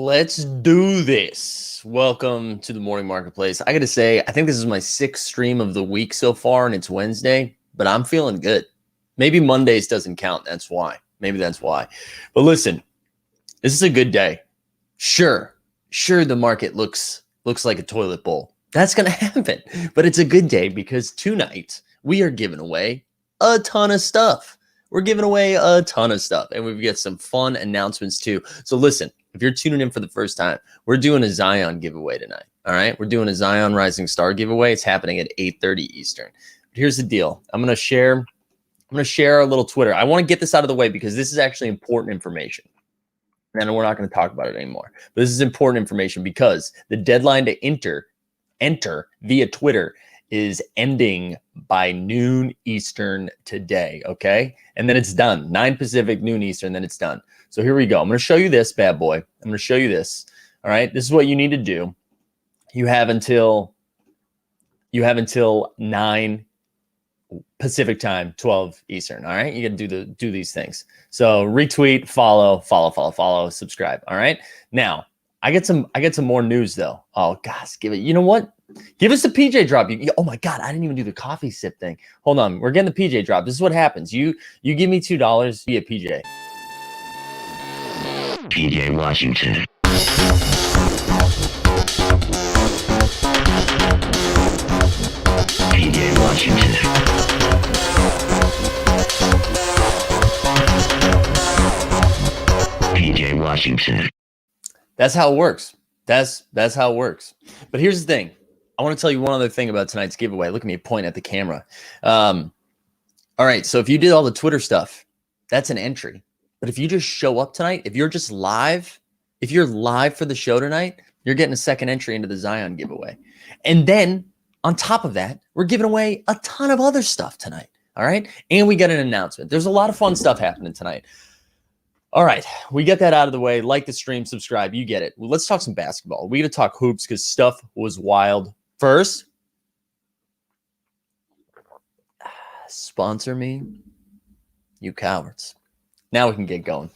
Let's do this. Welcome to the morning marketplace. I got to say, I think this is my 6th stream of the week so far, and it's Wednesday, but I'm feeling good. Maybe Mondays doesn't count. That's why. Maybe that's why. But listen, this is a good day. Sure, the market looks like a toilet bowl. That's going to happen. But it's a good day because tonight we are giving away a ton of stuff. We're giving away a ton of stuff, and we've got some fun announcements too. So listen, if you're tuning in for the first time, we're doing a Zion giveaway tonight. All right, we're doing a Zion Rising Star giveaway. It's happening at 8:30 Eastern. But here's the deal. I'm gonna share our little Twitter. I want to get this out of the way because this is actually important information. And we're not going to talk about it anymore. But this is important information because the deadline to enter via Twitter is ending by noon Eastern today, okay? And then it's done. 9 Pacific, noon Eastern, then it's done. So here we go. I'm going to show you this bad boy. I'm going to show you this. All right? This is what you need to do. You have until 9 Pacific time, 12 Eastern, all right? You got to do these things. So retweet, follow, subscribe, all right? Now, I get some more news though. Oh gosh, you know what? Give us the PJ drop. Oh my God, I didn't even do the coffee sip thing. Hold on, we're getting the PJ drop. This is what happens. You give me $2, you get PJ. PJ Washington. PJ Washington. PJ Washington. That's how it works. That's how it works. But here's the thing. I want to tell you one other thing about tonight's giveaway. Look at me point at the camera. All right. So if you did all the Twitter stuff, that's an entry. But if you just show up tonight, if you're live for the show tonight, you're getting a second entry into the Zion giveaway. And then on top of that, we're giving away a ton of other stuff tonight. All right. And we got an announcement. There's a lot of fun stuff happening tonight. All right, we get that out of the way. Like the stream, subscribe. You get it. Well, let's talk some basketball. We got to talk hoops because stuff was wild. First, sponsor me, you cowards. Now we can get going.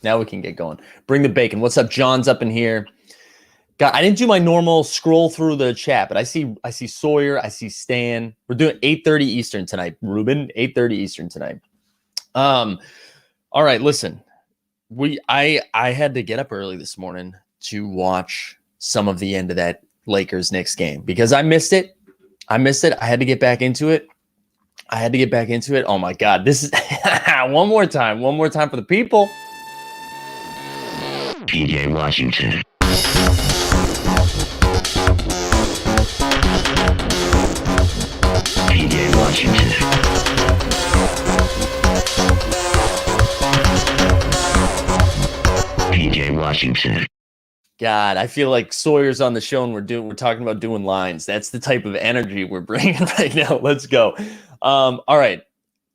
Bring the bacon. What's up? John's up in here. God, I didn't do my normal scroll through the chat, but I see Sawyer. I see Stan. We're doing 8:30 Eastern tonight. Ruben, 8:30 Eastern tonight. All right, listen. I had to get up early this morning to watch some of the end of that Lakers-Knicks game because I missed it. I had to get back into it. Oh my God. This is one more time for the people. PJ Washington. PJ Washington. PJ Washington. God, I feel like Sawyer's on the show and we're talking about doing lines. That's the type of energy we're bringing right now. Let's go. All right.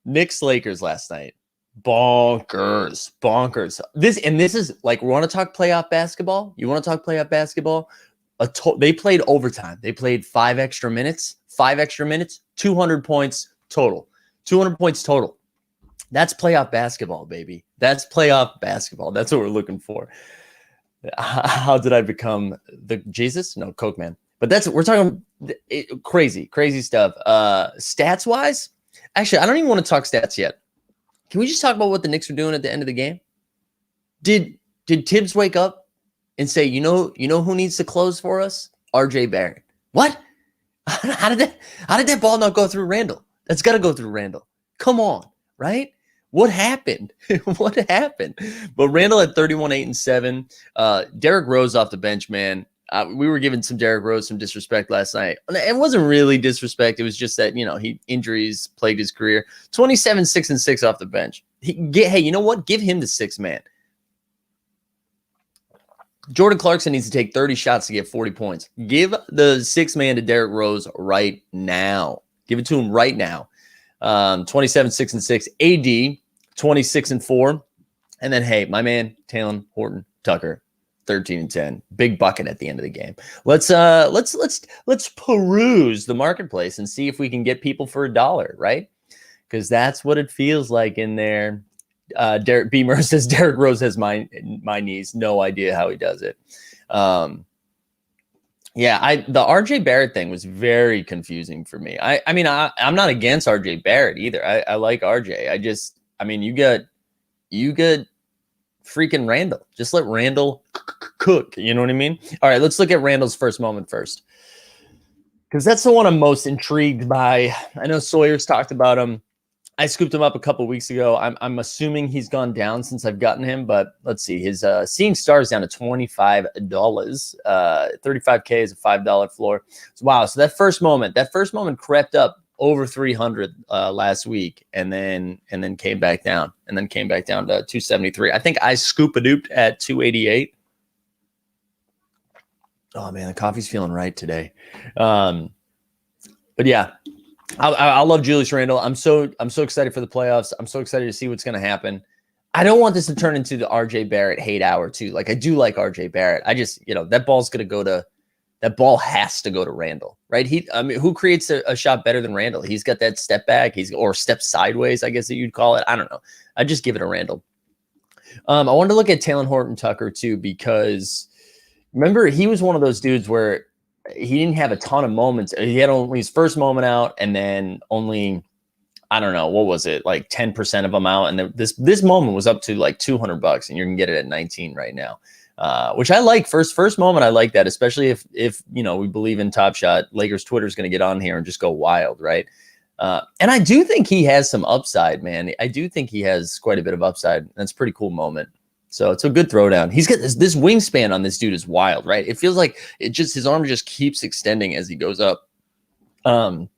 Knicks Lakers last night. Bonkers. This is like, we want to talk playoff basketball. You want to talk playoff basketball? They played overtime. They played 5 extra minutes, 200 points total. 200 points total. That's playoff basketball, baby. That's playoff basketball. That's what we're looking for. How did I become the Jesus? No, Coke man. But we're talking crazy stuff. Stats wise, actually, I don't even want to talk stats yet. Can we just talk about what the Knicks were doing at the end of the game? Did Tibbs wake up and say, you know who needs to close for us? RJ Barrett. What? How did that ball not go through Randle? That's got to go through Randle. Come on, right? What happened? But Randle at 31, 8, and 7. Derrick Rose off the bench, man. We were giving some Derrick Rose some disrespect last night. It wasn't really disrespect. It was just that, injuries plagued his career. 27, 6, and 6 off the bench. Hey, you know what? Give him the 6th man. Jordan Clarkson needs to take 30 shots to get 40 points. Give the 6th man to Derrick Rose right now. Give it to him right now. 27, 6, and 6. AD, 26 and 4. And then, hey, my man, Talon Horton-Tucker, 13 and 10. Big bucket at the end of the game. Let's peruse the marketplace and see if we can get people for $1, right? Because that's what it feels like in there. Derek Beamer says Derrick Rose has my knees. No idea how he does it. Yeah, the RJ Barrett thing was very confusing for me. I mean, I'm not against RJ Barrett either. I like RJ. I mean, you get freaking Randle. Just let Randle cook. You know what I mean? All right, let's look at Randle's first moment first, because that's the one I'm most intrigued by. I know Sawyer's talked about him. I scooped him up a couple weeks ago. I'm assuming he's gone down since I've gotten him, but let's see. His Seeing Stars down to $25. 35K is a $5 floor. So, wow. So that first moment crept up over 300 last week, and then came back down, to 273. I think I scoop-a-dooped at 288. Oh man, the coffee's feeling right today. But yeah. I love Julius Randle. I'm so excited for the playoffs. I'm so excited to see what's going to happen. I don't want this to turn into the RJ Barrett hate hour too. Like, I do like RJ Barrett. I just, that ball has to go to Randle, right? Who creates a shot better than Randle? He's got that step back, or step sideways, I guess that you'd call it. I don't know. I just give it to Randle. I wanted to look at Taylor Horton-Tucker too, because remember, he was one of those dudes where he didn't have a ton of moments. He had only his first moment out, and then only, I don't know, what was it, like 10% of them out. And this moment was up to like $200, and you can get it at 19 right now, which I like. First moment, I like that, especially if we believe in Top Shot. Lakers Twitter is going to get on here and just go wild, right? And I do think he has some upside, man. I do think he has quite a bit of upside. That's a pretty cool moment. So it's a good throwdown. He's got this wingspan on this dude is wild, right? It feels like his arm just keeps extending as he goes up. And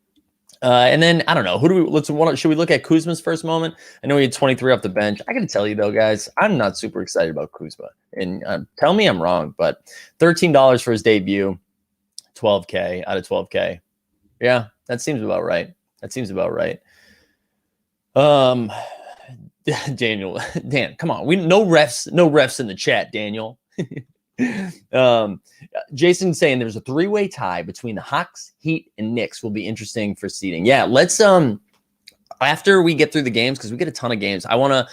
then I don't know, should we look at Kuzma's first moment? I know he had 23 off the bench. I got to tell you though, guys, I'm not super excited about Kuzma, and tell me I'm wrong, but $13 for his debut, 12K out of 12K. Yeah, that seems about right. Dan, come on. No refs in the chat, Daniel. Jason saying there's a three-way tie between the Hawks, Heat, and Knicks. Will be interesting for seeding. Yeah, let's after we get through the games, because we get a ton of games, I wanna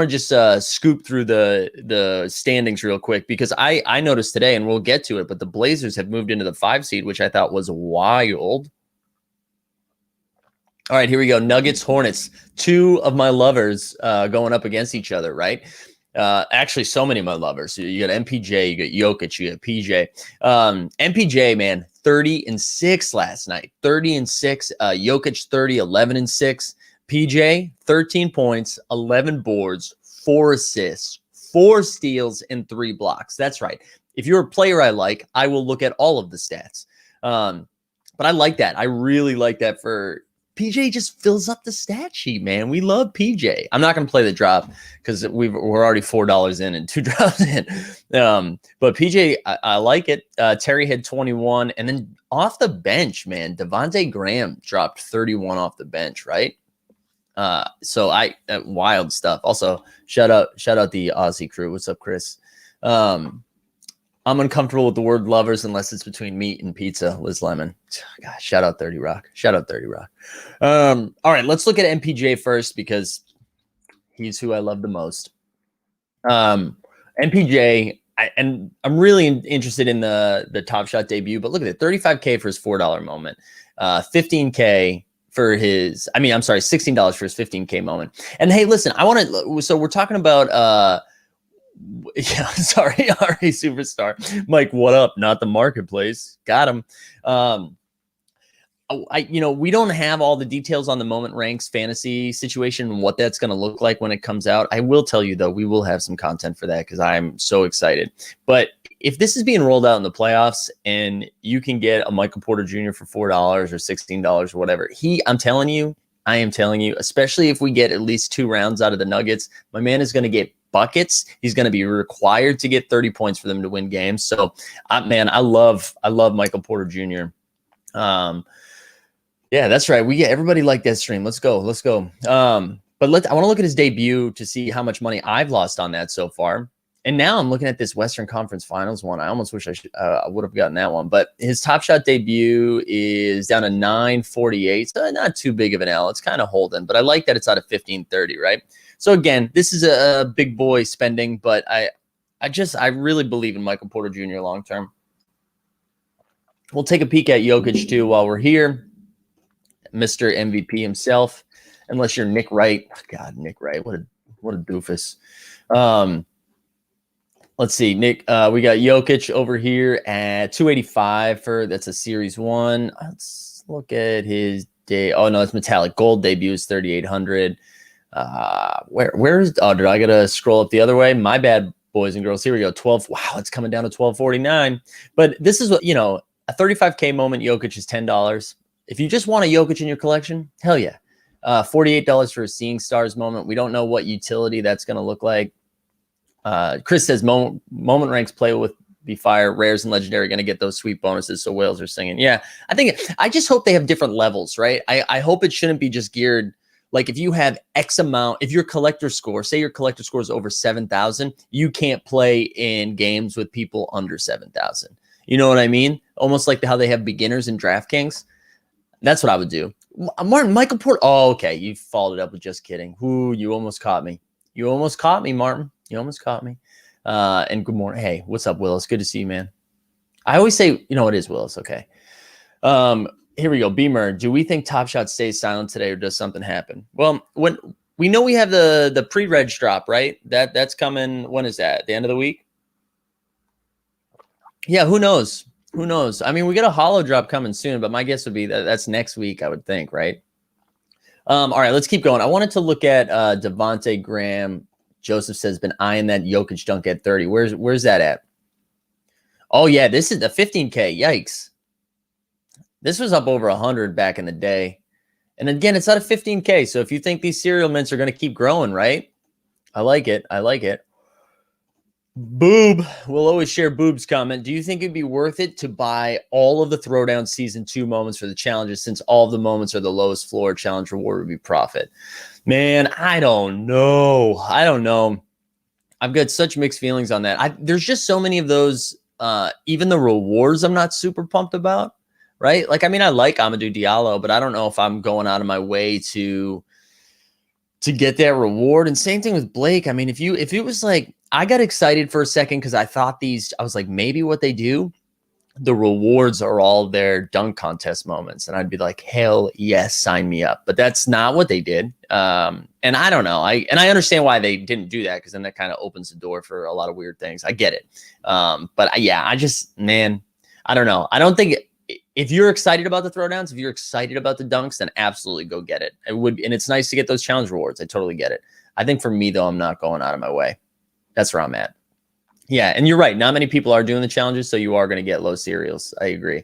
just scoop through the standings real quick, because I noticed today, and we'll get to it, but the Blazers have moved into the 5 seed, which I thought was wild. All right, here we go. Nuggets, Hornets. Two of my lovers going up against each other, right? Actually, so many of my lovers. You got MPJ, you got Jokic, you got PJ. MPJ, man, 30-6 last night. 30-6. Jokic, 30, 11-6. PJ, 13 points, 11 boards, 4 assists, 4 steals, and 3 blocks. That's right. If you're a player I like, I will look at all of the stats. But I like that. I really like that for PJ. Just fills up the stat sheet, man. We love PJ. I'm not going to play the drop because we're already $4 in and 2 drops in. But PJ, I like it. Terry had 21, and then off the bench, man, Devontae Graham dropped 31 off the bench, right? So wild stuff. Also, shout out the Aussie crew. What's up, Chris? I'm uncomfortable with the word lovers unless it's between meat and pizza. Liz Lemon. Gosh, shout out 30 Rock. All right, let's look at MPJ first, because he's who I love the most. MPJ, and I'm really interested in the Top Shot debut, but look at it, 35K for his $4 moment, 15K for his, $16 for his 15K moment. And hey, listen, so we're talking about, yeah, sorry, Ari Superstar. Mike, what up? Not the marketplace. Got him. We don't have all the details on the moment ranks fantasy situation and what that's going to look like when it comes out. I will tell you though, we will have some content for that because I'm so excited. But if this is being rolled out in the playoffs and you can get a Michael Porter Jr. for $4 or $16 or whatever, I am telling you, especially if we get at least 2 rounds out of the Nuggets, my man is going to get buckets. He's going to be required to get 30 points for them to win games. So, man, I love Michael Porter Jr. Yeah, that's right. Everybody liked that stream. Let's go. But I want to look at his debut to see how much money I've lost on that so far. And now I'm looking at this Western Conference Finals one. I almost wish I would have gotten that one. But his Top Shot debut is down to 948. So not too big of an L. It's kind of holding. But I like that it's out of 1530, right? So again, this is a big boy spending, but I I really believe in Michael Porter Jr. long term. We'll take a peek at Jokic too while we're here. Mr. MVP himself, unless you're Nick Wright. God, Nick Wright, what a doofus. Let's see, Nick. We got Jokic over here at 285 that's a series 1. Let's look at his day. Oh no, it's metallic gold debut is 3,800. Where's did I gotta scroll up the other way? My bad, boys and girls. Here we go. 12. Wow, it's coming down to 1249. But this is what a 35K moment. Jokic is $10. If you just want a Jokic in your collection, hell yeah. $48 for a Seeing Stars moment. We don't know what utility that's going to look like. Chris says moment ranks play with be fire. Rares and legendary are going to get those sweet bonuses. So whales are singing. Yeah, I just hope they have different levels, right? I hope it shouldn't be just geared. Like if you have X amount, if your collector score, say your collector score is over 7,000, you can't play in games with people under 7,000. You know what I mean? Almost like how they have beginners in DraftKings. That's what I would do. Martin, Michael Porter. Oh, okay. You followed it up with just kidding. Ooh, you almost caught me. You almost caught me, Martin. You almost caught me. And good morning. Hey, what's up, Willis? Good to see you, man. I always say, it is Willis. Okay. Here we go. Beamer. Do we think Top Shot stays silent today or does something happen? Well, when we know we have the pre-reg drop, right? That's coming. When is that? The end of the week? Yeah, who knows? Who knows? I mean, we got a holo drop coming soon, but my guess would be that's next week, I would think, right? All right, let's keep going. I wanted to look at Devontae Graham. Joseph says, been eyeing that Jokic dunk at 30. Where's that at? Oh, yeah, this is the 15K. Yikes. This was up over 100 back in the day. And again, it's not a 15K. So if you think these serial mints are going to keep growing, right? I like it. I like it. Boob. We'll always share Boob's comment. Do you think it'd be worth it to buy all of the Throwdown Season 2 moments for the challenges since all of the moments are the lowest floor? Challenge reward would be profit. Man, I don't know. I've got such mixed feelings on that. There's just so many of those. Even the rewards I'm not super pumped about, right? Like, I mean, I like Amadou Diallo, but I don't know if I'm going out of my way to get that reward. And same thing with Blake. I mean, if it was like, I got excited for a second because I thought I was like, maybe what they do, the rewards are all their dunk contest moments. And I'd be like, hell yes, sign me up. But that's not what they did. And I don't know. I understand why they didn't do that, because then that kind of opens the door for a lot of weird things. I get it. But I just, man, I don't know. I don't think if you're excited about the throwdowns, if you're excited about the dunks, then absolutely go get it. It would, and it's nice to get those challenge rewards. I totally get it. I think for me though, I'm not going out of my way. That's where I'm at. Yeah, and you're right. Not many people are doing the challenges, so you are going to get low serials. I agree.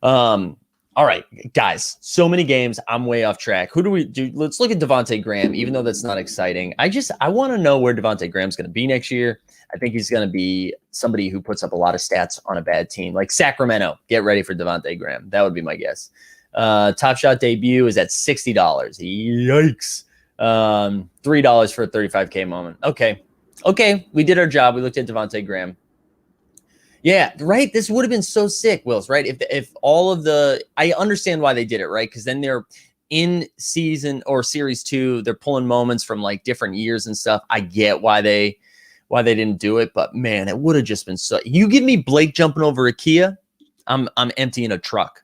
All right, guys, so many games. I'm way off track. Who do we do? Let's look at Devontae Graham, even though that's not exciting. I want to know where Devontae Graham's going to be next year. I think he's going to be somebody who puts up a lot of stats on a bad team, like Sacramento. Get ready for Devontae Graham. That would be my guess. Top Shot debut is at $60. Yikes. $3 for a 35K moment. Okay, we did our job. We looked at Devontae Graham. Yeah, right. This would have been so sick, Wills, right? If all of I understand why they did it, right? Because then they're in season or series 2, they're pulling moments from like different years and stuff. I get why they didn't do it, but man, it would have just been so. You give me Blake jumping over a Kia, I'm emptying a truck.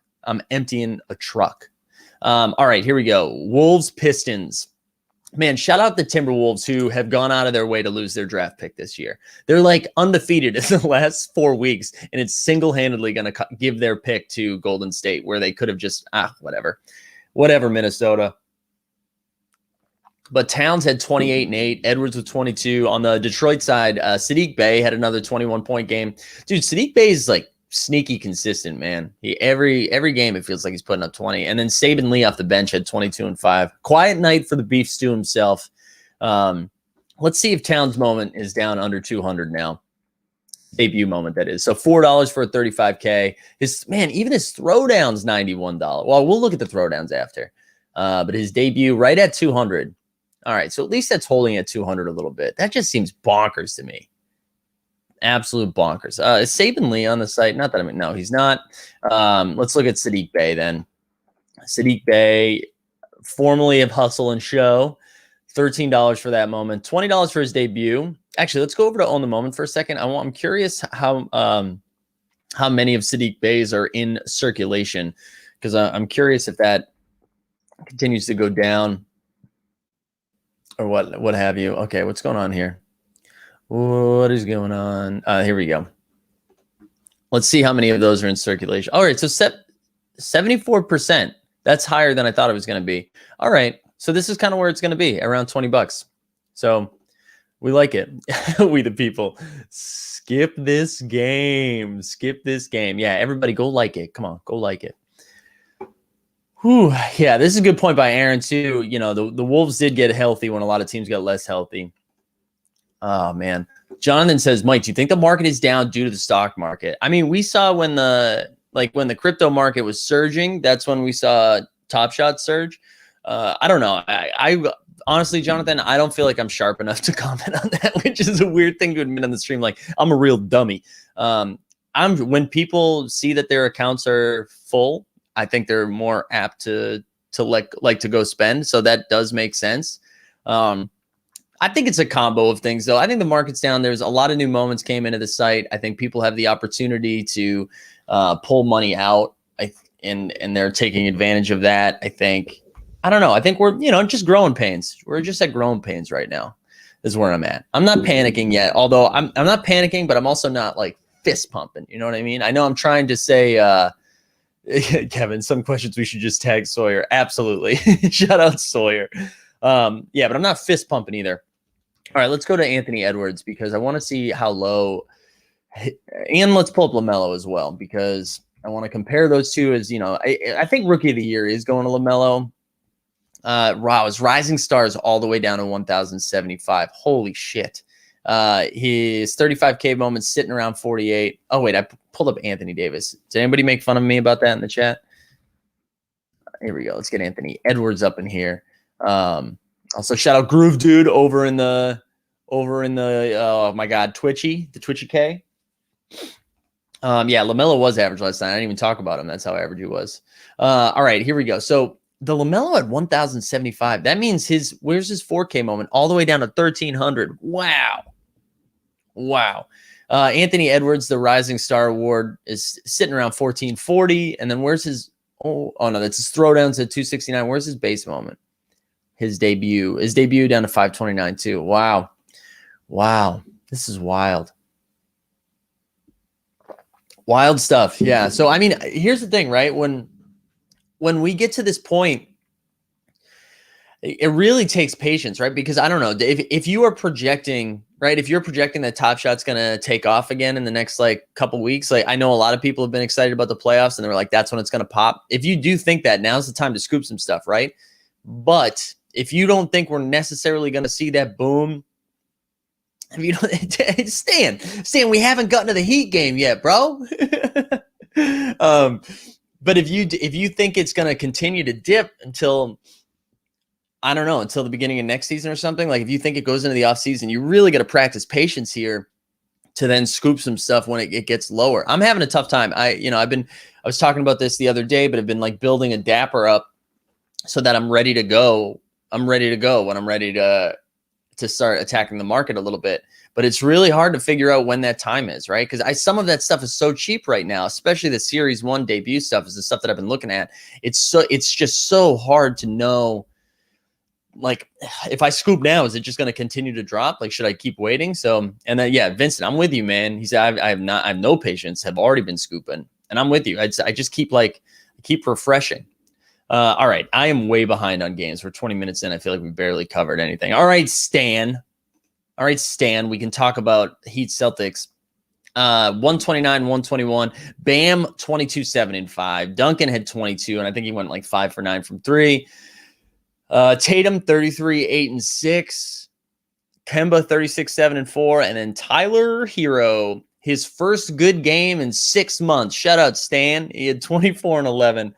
All right, here we go. Wolves Pistons. Man, shout out the Timberwolves, who have gone out of their way to lose their draft pick this year. They're like undefeated in the last 4 weeks, and it's single-handedly going to give their pick to Golden State, where they could have just, whatever, Minnesota. But Towns had 28 and 8. Edwards with 22. On the Detroit side, Sadiq Bey had another 21-point game. Dude, Sadiq Bey is like sneaky consistent, man. Every game it feels like he's putting up 20. And then Saban Lee off the bench had 22 and 5. Quiet night for the beef stew himself. Let's see if Towns' moment is down under 200 now. Debut moment, that is. So $4 for a 35K. Even his throwdown's $91. Well, we'll look at the throwdowns after. But his debut right at 200. All right, so at least that's holding at 200 a little bit. That just seems bonkers to me. Absolute bonkers. Is Saban Lee on the site? Not that no, he's not. Let's look at Sadiq Bey then. Sadiq Bey, formerly of Hustle and Show, $13 for that moment, $20 for his debut. Actually, let's go over to Own the Moment for a second. I'm curious how many of Sadiq Bey's are in circulation, because I'm curious if that continues to go down or what have you. Okay, what's going on here? What is going on? Here we go. Let's see how many of those are in circulation. All right, so 74%. That's higher than I thought it was going to be. All right, so this is kind of where it's going to be, around $20. So we like it. We the people. Skip this game. Skip this game. Yeah, everybody go like it. Come on, go like it. Whew. Yeah, this is a good point by Aaron too. You know, the Wolves did get healthy when a lot of teams got less healthy. Oh man. Jonathan says, Mike, do you think the market is down due to the stock market? I mean, we saw when the crypto market was surging, that's when we saw Top Shot surge. I don't know. I honestly, Jonathan, I don't feel like I'm sharp enough to comment on that, which is a weird thing to admit on the stream. Like, I'm a real dummy. When people see that their accounts are full, I think they're more apt to like to go spend. So that does make sense. I think it's a combo of things, though. I think the market's down. There's a lot of new moments came into the site. I think people have the opportunity to pull money out, and they're taking advantage of that. I don't know. I think we're, just growing pains. We're just at growing pains right now is where I'm at. I'm not panicking yet, although I'm not panicking, but I'm also not like fist pumping. You know what I mean? I know I'm trying to say, Kevin, some questions we should just tag Sawyer. Absolutely. Shout out Sawyer. Yeah, but I'm not fist pumping either. All right, let's go to Anthony Edwards because I want to see how low. And let's pull up LaMelo as well because I want to compare those two. As I think Rookie of the Year is going to LaMelo. Wow, his Rising Stars all the way down to 1,075. Holy shit. His 35K moments sitting around 48. Oh, wait, I pulled up Anthony Davis. Did anybody make fun of me about that in the chat? Here we go. Let's get Anthony Edwards up in here. Also shout out Groove Dude over in the oh my god, the Twitchy K. Yeah, LaMelo was average last night. I didn't even talk about him. That's how average he was. All right, here we go. So the LaMelo at 1,075. That means where's his 4K moment? All the way down to 1,300. Wow. Anthony Edwards, the Rising Star Award, is sitting around 1,440. And then where's his oh no, that's his throwdowns at 269. Where's his base moment? His debut down to 529 too. Wow. This is wild. Wild stuff. Yeah. So, I mean, here's the thing, right? When we get to this point, it really takes patience, right? Because I don't know if you are projecting, right? If you're projecting that Top Shot's going to take off again in the next couple weeks, I know a lot of people have been excited about the playoffs and they were like, that's when it's going to pop. If you do think that, now's the time to scoop some stuff, right? But if you don't think we're necessarily going to see that boom, if you don't, Stan, we haven't gotten to the Heat game yet, bro. But if you think it's going to continue to dip until, I don't know, until the beginning of next season or something, if you think it goes into the off season, you really got to practice patience here to then scoop some stuff when it gets lower. I'm having a tough time. I was talking about this the other day, but I've been building a dapper up so that I'm ready to go. I'm ready to go when I'm ready to start attacking the market a little bit. But it's really hard to figure out when that time is, right? Because some of that stuff is so cheap right now, especially the Series 1 debut stuff is the stuff that I've been looking at. It's just so hard to know, if I scoop now, is it just going to continue to drop? Should I keep waiting? So, and then, yeah, Vincent, I'm with you, man. He said, I have no patience, have already been scooping. And I'm with you. I just keep refreshing. All right. I am way behind on games. We're 20 minutes in. I feel like we barely covered anything. All right, Stan. We can talk about Heat Celtics. 129, 121. Bam, 22, 7, and 5. Duncan had 22, and I think he went 5 for 9 from 3. Tatum, 33, 8, and 6. Kemba, 36, 7, and 4. And then Tyler Hero, his first good game in 6 months. Shout out, Stan. He had 24 and 11.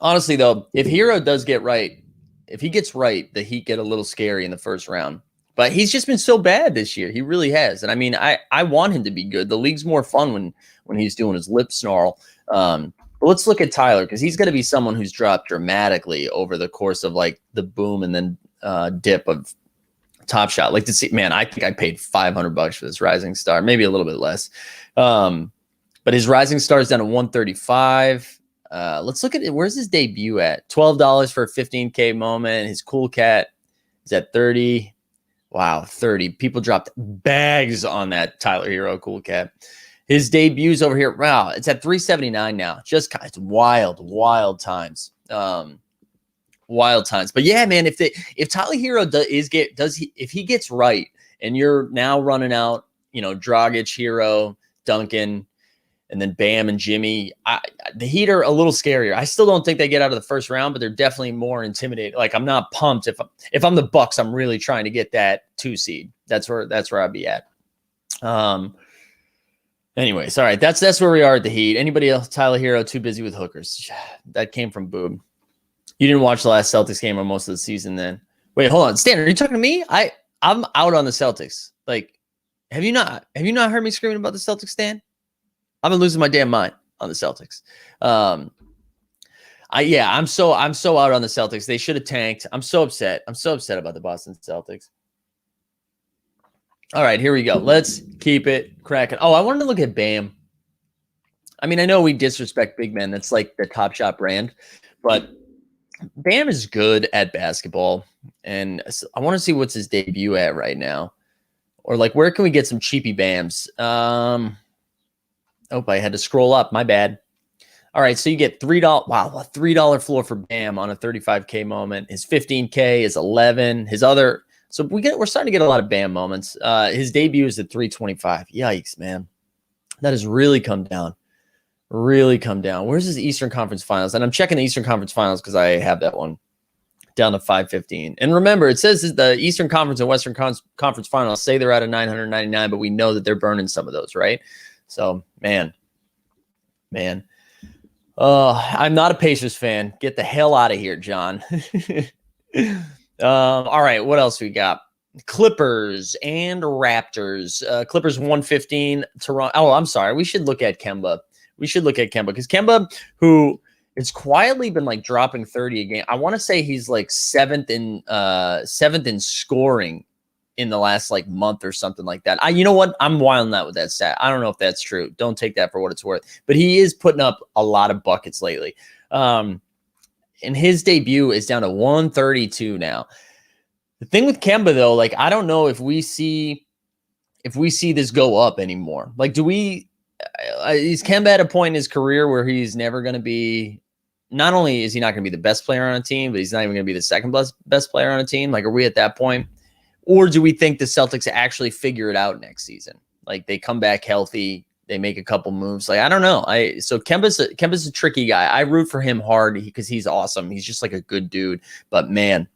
Honestly, though, if Hero does get right, if he gets right, the Heat get a little scary in the first round. But he's just been so bad this year. He really has. And I mean, I want him to be good. The league's more fun when he's doing his lip snarl. But let's look at Tyler, because he's going to be someone who's dropped dramatically over the course of the boom and then dip of Top Shot. Like to see, man, I think I paid $500 for this Rising Star, maybe a little bit less. But his Rising Star is down to 135. Let's look at it. Where's his debut at? $12 for a 15K moment. His Cool Cat is at 30. Wow, 30. People dropped bags on that Tyler Hero Cool Cat. His debut's over here. Wow, it's at 379 now. Just it's wild times. Wild times. But yeah, man, if Tyler Hero if he gets right, and you're now running out, Dragic, Hero, Duncan, and then Bam and Jimmy, the Heat are a little scarier. I still don't think they get out of the first round, but they're definitely more intimidating. Like, I'm not pumped. If I'm the Bucks, I'm really trying to get that 2 seed. That's where I'd be at. Anyways, all right, that's where we are at the Heat. Anybody else? Tyler Hero, too busy with hookers. That came from Boob. You didn't watch the last Celtics game or most of the season then. Wait, hold on. Stan, are you talking to me? I'm out on the Celtics. Like, have you not heard me screaming about the Celtics, Stan? I've been losing my damn mind on the Celtics. I'm so out on the Celtics. They should have tanked. I'm so upset. About the Boston Celtics. All right, here we go. Let's keep it cracking. Oh, I wanted to look at Bam. I mean, I know we disrespect big men. That's like the Top Shot brand, but Bam is good at basketball, and I want to see what's his debut at right now, or like where can we get some cheapy Bams? Oh, I had to scroll up. My bad. All right, so you get $3. Wow, a $3 floor for Bam on a 35K moment. His 15K is 11. His other, so we're starting to get a lot of Bam moments. His debut is at 325. Yikes, man, that has really come down. Where's his Eastern Conference Finals? And I'm checking the Eastern Conference Finals because I have that one down to 515. And remember, it says the Eastern Conference and Western Conference Finals say they're out of 999, but we know that they're burning some of those, right? So, man. I'm not a Pacers fan. Get the hell out of here, John. All right, what else we got? Clippers and Raptors. Clippers 115. Toronto. Oh, I'm sorry. We should look at Kemba. Because Kemba, who it's quietly been like dropping 30 a game. I want to say he's like seventh in scoring in the last like month or something like that. You know what? I'm wilding out with that stat. I don't know if that's true. Don't take that for what it's worth. But he is putting up a lot of buckets lately. And his debut is down to 132 now. The thing with Kemba though, like I don't know if we see this go up anymore. Like, do we? Is Kemba at a point in his career where he's never going to be? Not only is he not going to be the best player on a team, but he's not even going to be the second best player on a team. Like, are we at that point? Or do we think the Celtics actually figure it out next season? Like they come back healthy, they make a couple moves. Like, I don't know. So Kemba's a tricky guy. I root for him hard because he's awesome. He's just like a good dude. But man,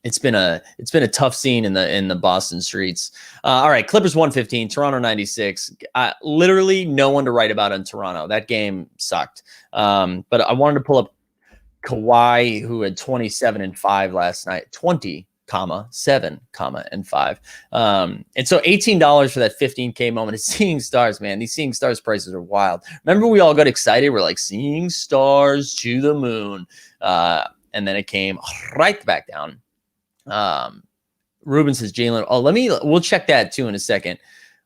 it's been a tough scene in the Boston streets. All right, Clippers 115, Toronto 96. Literally no one to write about in Toronto. That game sucked. But I wanted to pull up Kawhi, who had 27 and 5 last night. 7, and 5. And so $18 for that 15K moment is Seeing Stars, man. These Seeing Stars prices are wild. Remember we all got excited? We're like, seeing stars to the moon. And then it came right back down. Ruben says Jalen. Oh, we'll check that too in a second.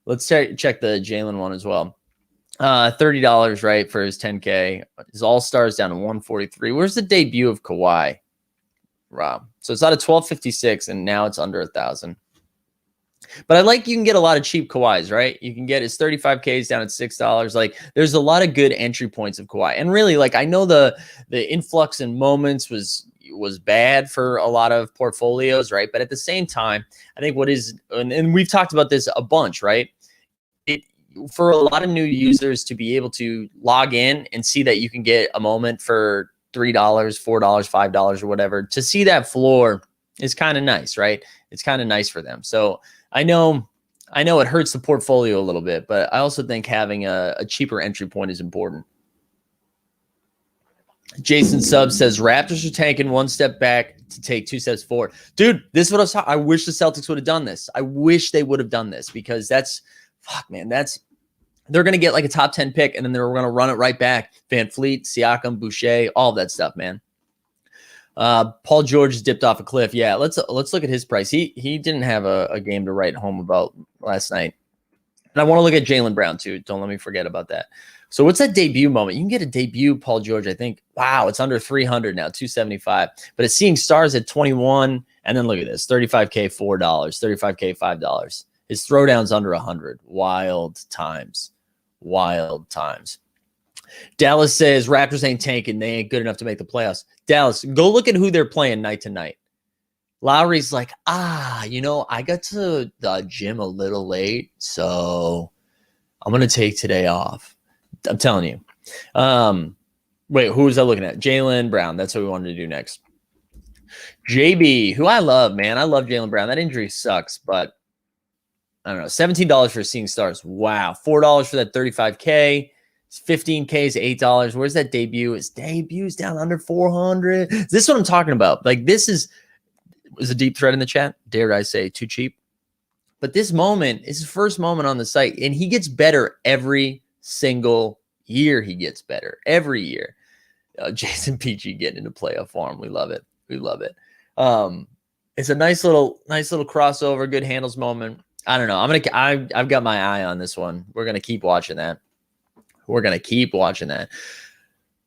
Let's check the Jalen one as well. $30, right, for his 10K. His All-Stars down to 143. Where's the debut of Kawhi? Wow. So it's out of 1256, and now it's under 1,000. But you can get a lot of cheap Kawhis, right? You can get his 35Ks down at $6. Like, there's a lot of good entry points of Kawhi. And really, like, I know the influx in moments was bad for a lot of portfolios, right? But at the same time, I think and we've talked about this a bunch, right? For a lot of new users to be able to log in and see that you can get a moment for $3, $4, $5 or whatever, to see that floor is kind of nice, right? It's kind of nice for them. So I know it hurts the portfolio a little bit, but I also think having a cheaper entry point is important. Jason Sub says Raptors are tanking one step back to take 2 steps forward. Dude, this is what I wish the Celtics would have done this. I wish they would have done this because they're going to get like a top 10 pick and then they're going to run it right back. Van Fleet, Siakam, Boucher, all of that stuff, man. Paul George has dipped off a cliff. Yeah, let's look at his price. He didn't have a game to write home about last night. And I want to look at Jaylen Brown too. Don't let me forget about that. So what's that debut moment? You can get a debut Paul George, I think. Wow, it's under 300 now, 275. But it's seeing stars at 21. And then look at this, 35K, $4, 35K, $5. His throwdown's under 100. Wild times. Wild times. Dallas says Raptors ain't tanking. They ain't good enough to make the playoffs. Dallas, go look at who they're playing night to night. Lowry's like, I got to the gym a little late, so I'm going to take today off. I'm telling you. Wait, who was I looking at? Jaylen Brown. That's what we wanted to do next. JB, who I love, man. I love Jaylen Brown. That injury sucks, but I don't know. $17 for Seeing Stars. Wow. $4 for that 35K. 15K is $8. Where's that debut? His debut's down under 400. This is what I'm talking about. Like, this is a deep threat in the chat. Dare I say too cheap? But this moment is his first moment on the site, and he gets better every single year. He gets better every year. Jason PG getting into playoff form. We love it. We love it. It's a nice little crossover, good handles moment. I don't know. I've got my eye on this one. We're gonna keep watching that.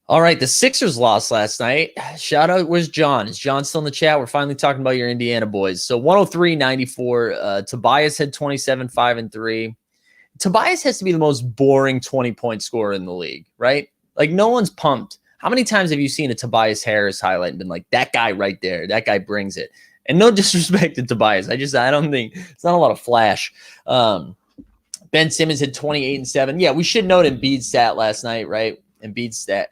All right, the Sixers lost last night. Shout out, where's John? Is John still in the chat? We're finally talking about your Indiana boys. So 103-94. Tobias had 27, 5 and 3. Tobias has to be the most boring 20-point scorer in the league, right? Like, no one's pumped. How many times have you seen a Tobias Harris highlight and been like, that guy right there, that guy brings it? And no disrespect to Tobias. I don't think it's not a lot of flash. Ben Simmons had 28 and 7. Yeah, we should note Embiid's stat last night, right? Embiid's stat.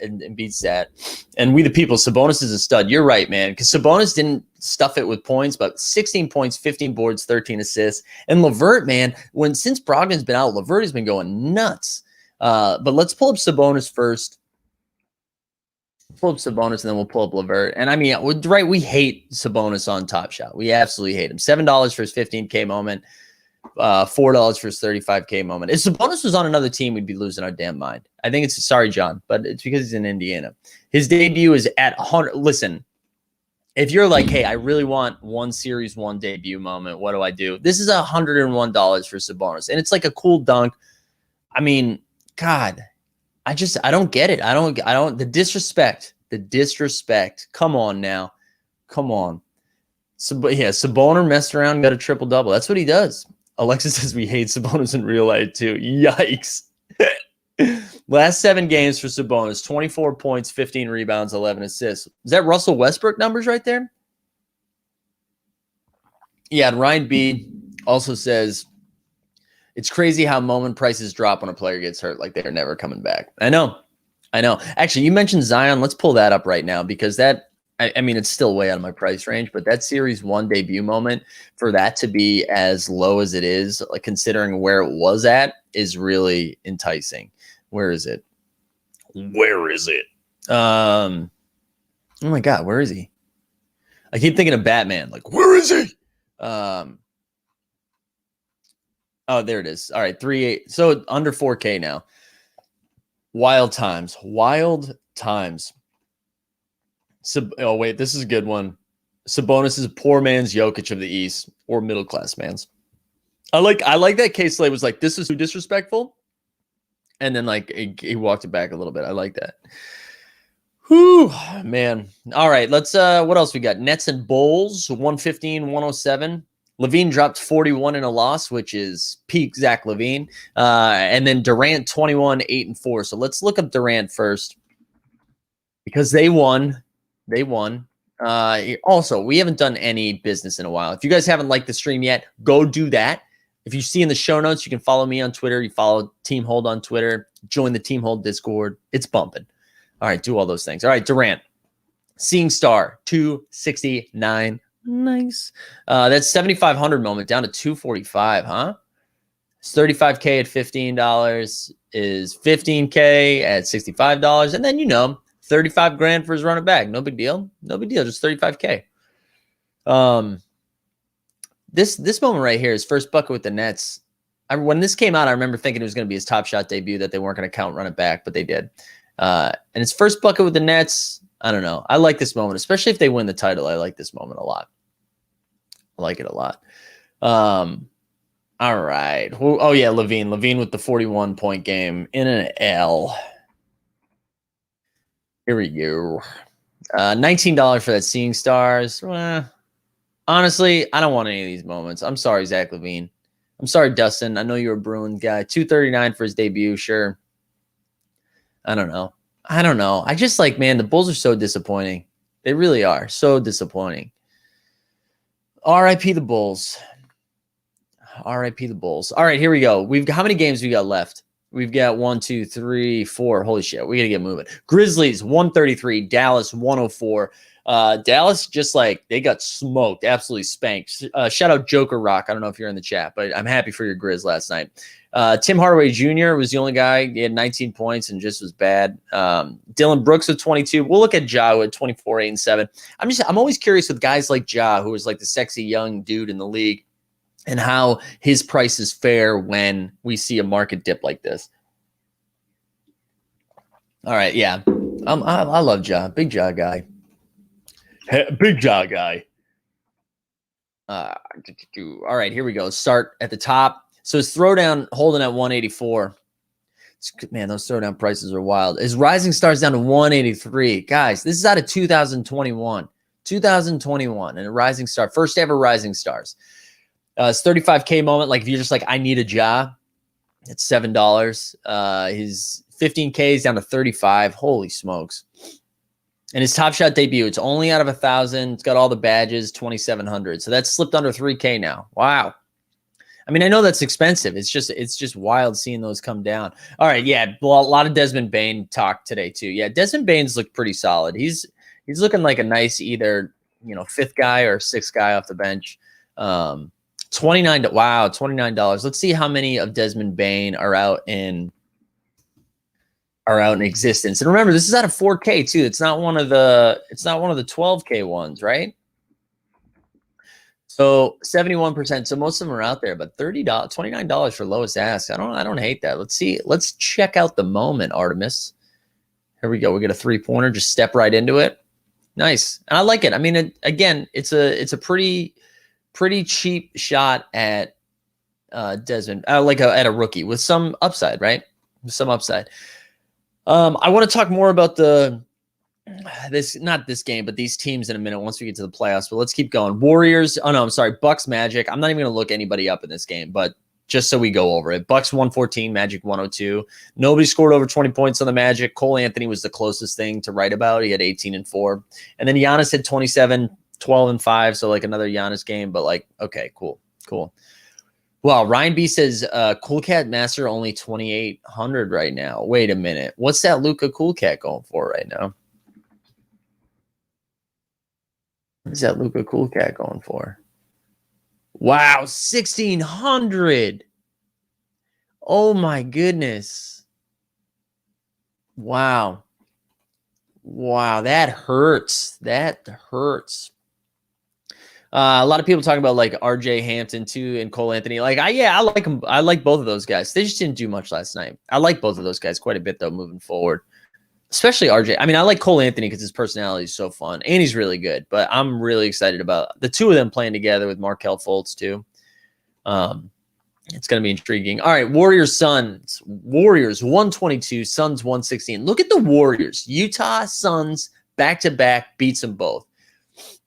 And we the people, Sabonis is a stud. You're right, man, because Sabonis didn't stuff it with points, but 16 points, 15 boards, 13 assists. And LeVert, man, since Brogdon's been out, LeVert has been going nuts. But let's pull up Sabonis first. Pull up Sabonis, and then we'll pull up LeVert. And I mean, right, we hate Sabonis on Top Shot. We absolutely hate him. $7 for his 15K moment. $4 for his 35K moment. If Sabonis was on another team, we'd be losing our damn mind. I think it's, sorry, John, but it's because he's in Indiana. His debut is at 100. Listen, if you're like, hey, I really want one series, one debut moment, what do I do? This is $101 for Sabonis. And it's like a cool dunk. I mean, God, I don't get it. I don't, the disrespect. Come on now. Come on. So, yeah, Sabonis messed around, got a triple-double. That's what he does. Alexis says we hate Sabonis in real life too. Yikes. Last 7 games for Sabonis, 24 points, 15 rebounds, 11 assists. Is that Russell Westbrook numbers right there? Yeah, and Ryan B also says, it's crazy how moment prices drop when a player gets hurt, like they're never coming back. I know. Actually, you mentioned Zion. Let's pull that up right now, because that, I mean, it's still way out of my price range, but that Series 1 debut moment, for that to be as low as it is, like considering where it was at, is really enticing. Where is it? Oh my God, where is he? I keep thinking of Batman. Like, where is he? Oh, there it is. All right, 3.8. So under 4K now. Wild times. Oh, wait, this is a good one. Sabonis is a poor man's Jokic of the East, or middle class man's. I like that K Slade was like, this is too disrespectful. And then like he walked it back a little bit. I like that. Whew, man. All right, let's what else we got? Nets and Bulls, 115-107. LaVine dropped 41 in a loss, which is peak Zach LaVine. And then Durant 21, 8 and 4. So let's look up Durant first, because they won. Also, we haven't done any business in a while. If you guys haven't liked the stream yet, go do that. If you see in the show notes, you can follow me on Twitter. You follow Team Hold on Twitter. Join the Team Hold Discord. It's bumping. All right, do all those things. All right, Durant. Seeing Star, 269. Nice. That's 7,500 moment down to 245, huh? It's 35K at $15 is 15K at $65. And then, 35 grand for his running back. No big deal. Just 35K. This moment right here, his first bucket with the Nets. When this came out, I remember thinking it was going to be his Top Shot debut, that they weren't going to count run it back, but they did. And his first bucket with the Nets, I don't know. I like this moment, especially if they win the title. I like this moment a lot. I like it a lot. All right. Oh, yeah, LaVine. LaVine with the 41-point game in an L. Here we go. $19 for that Seeing Stars. Honestly, I don't want any of these moments. I'm sorry, Zach LaVine. I'm sorry, Dustin. I know you're a Bruins guy. $239 for his debut, sure. I don't know. I just like, man, the Bulls are so disappointing. They really are. So disappointing. R.I.P. the Bulls. R.I.P. the Bulls. All right, here we go. How many games we got left? We've got 1, 2, 3, 4. Holy shit, we got to get moving. Grizzlies 133, Dallas 104. Dallas just like they got smoked, absolutely spanked. Shout out Joker Rock. I don't know if you're in the chat, but I'm happy for your Grizz last night. Tim Hardaway Jr. was the only guy. He had 19 points and just was bad. Dylan Brooks with 22. We'll look at Ja with 24, 8, and 7. I'm always curious with guys like Ja, who is like the sexy young dude in the league, and how his price is fair when we see a market dip like this. All right, yeah. I love Ja. Big Ja guy. Big Ja guy. All right, here we go. Start at the top. So his throwdown holding at 184. Man, those throwdown prices are wild. His Rising Stars down to 183. Guys, this is out of 2021. 2021 and a Rising Star. First ever Rising Stars. His 35K moment, like if you're just like, I need a job, it's $7. His 15K is down to 35. Holy smokes. And his Top Shot debut, it's only out of 1,000. It's got all the badges, 2,700. So that's slipped under 3K now. Wow. I mean, I know that's expensive. It's just wild seeing those come down. All right, yeah, a lot of Desmond Bane talk today too. Yeah, Desmond Bane's looked pretty solid. He's looking like a nice either, fifth guy or sixth guy off the bench. $29. Let's see how many of Desmond Bane are out in existence. And remember, this is out of 4K too. It's not one of the 12K ones, right? So 71%. So most of them are out there, but $30, $29 for lowest ask. I don't hate that. Let's see. Let's check out the moment, Artemis. Here we go. We get a 3-pointer. Just step right into it. Nice. And I like it. I mean, again, it's a pretty cheap shot at Desmond, at a rookie with some upside, right? With some upside. I want to talk more about not this game, but these teams in a minute once we get to the playoffs. But let's keep going. Warriors. Oh no, I'm sorry. Bucks Magic. I'm not even going to look anybody up in this game, but just so we go over it. Bucks 114, Magic 102. Nobody scored over 20 points on the Magic. Cole Anthony was the closest thing to write about. He had 18 and 4, and then Giannis had 27, 12 and 5. So like another Giannis game, but like okay, cool. Well, Ryan B says Cool Cat Master only 2,800 right now. Wait a minute. What's that Luka Cool Cat going for right now? What is that Luka Cool Cat going for? Wow, 1,600. Oh my goodness. Wow, that hurts. A lot of people talking about like RJ Hampton too and Cole Anthony. Like, I like them. I like both of those guys. They just didn't do much last night. I like both of those guys quite a bit though, moving forward. Especially RJ. I mean, I like Cole Anthony because his personality is so fun and he's really good. But I'm really excited about the two of them playing together with Markelle Fultz too. It's going to be intriguing. All right, Warriors Suns. Warriors 122, Suns 116. Look at the Warriors. Utah Suns back to back beats them both.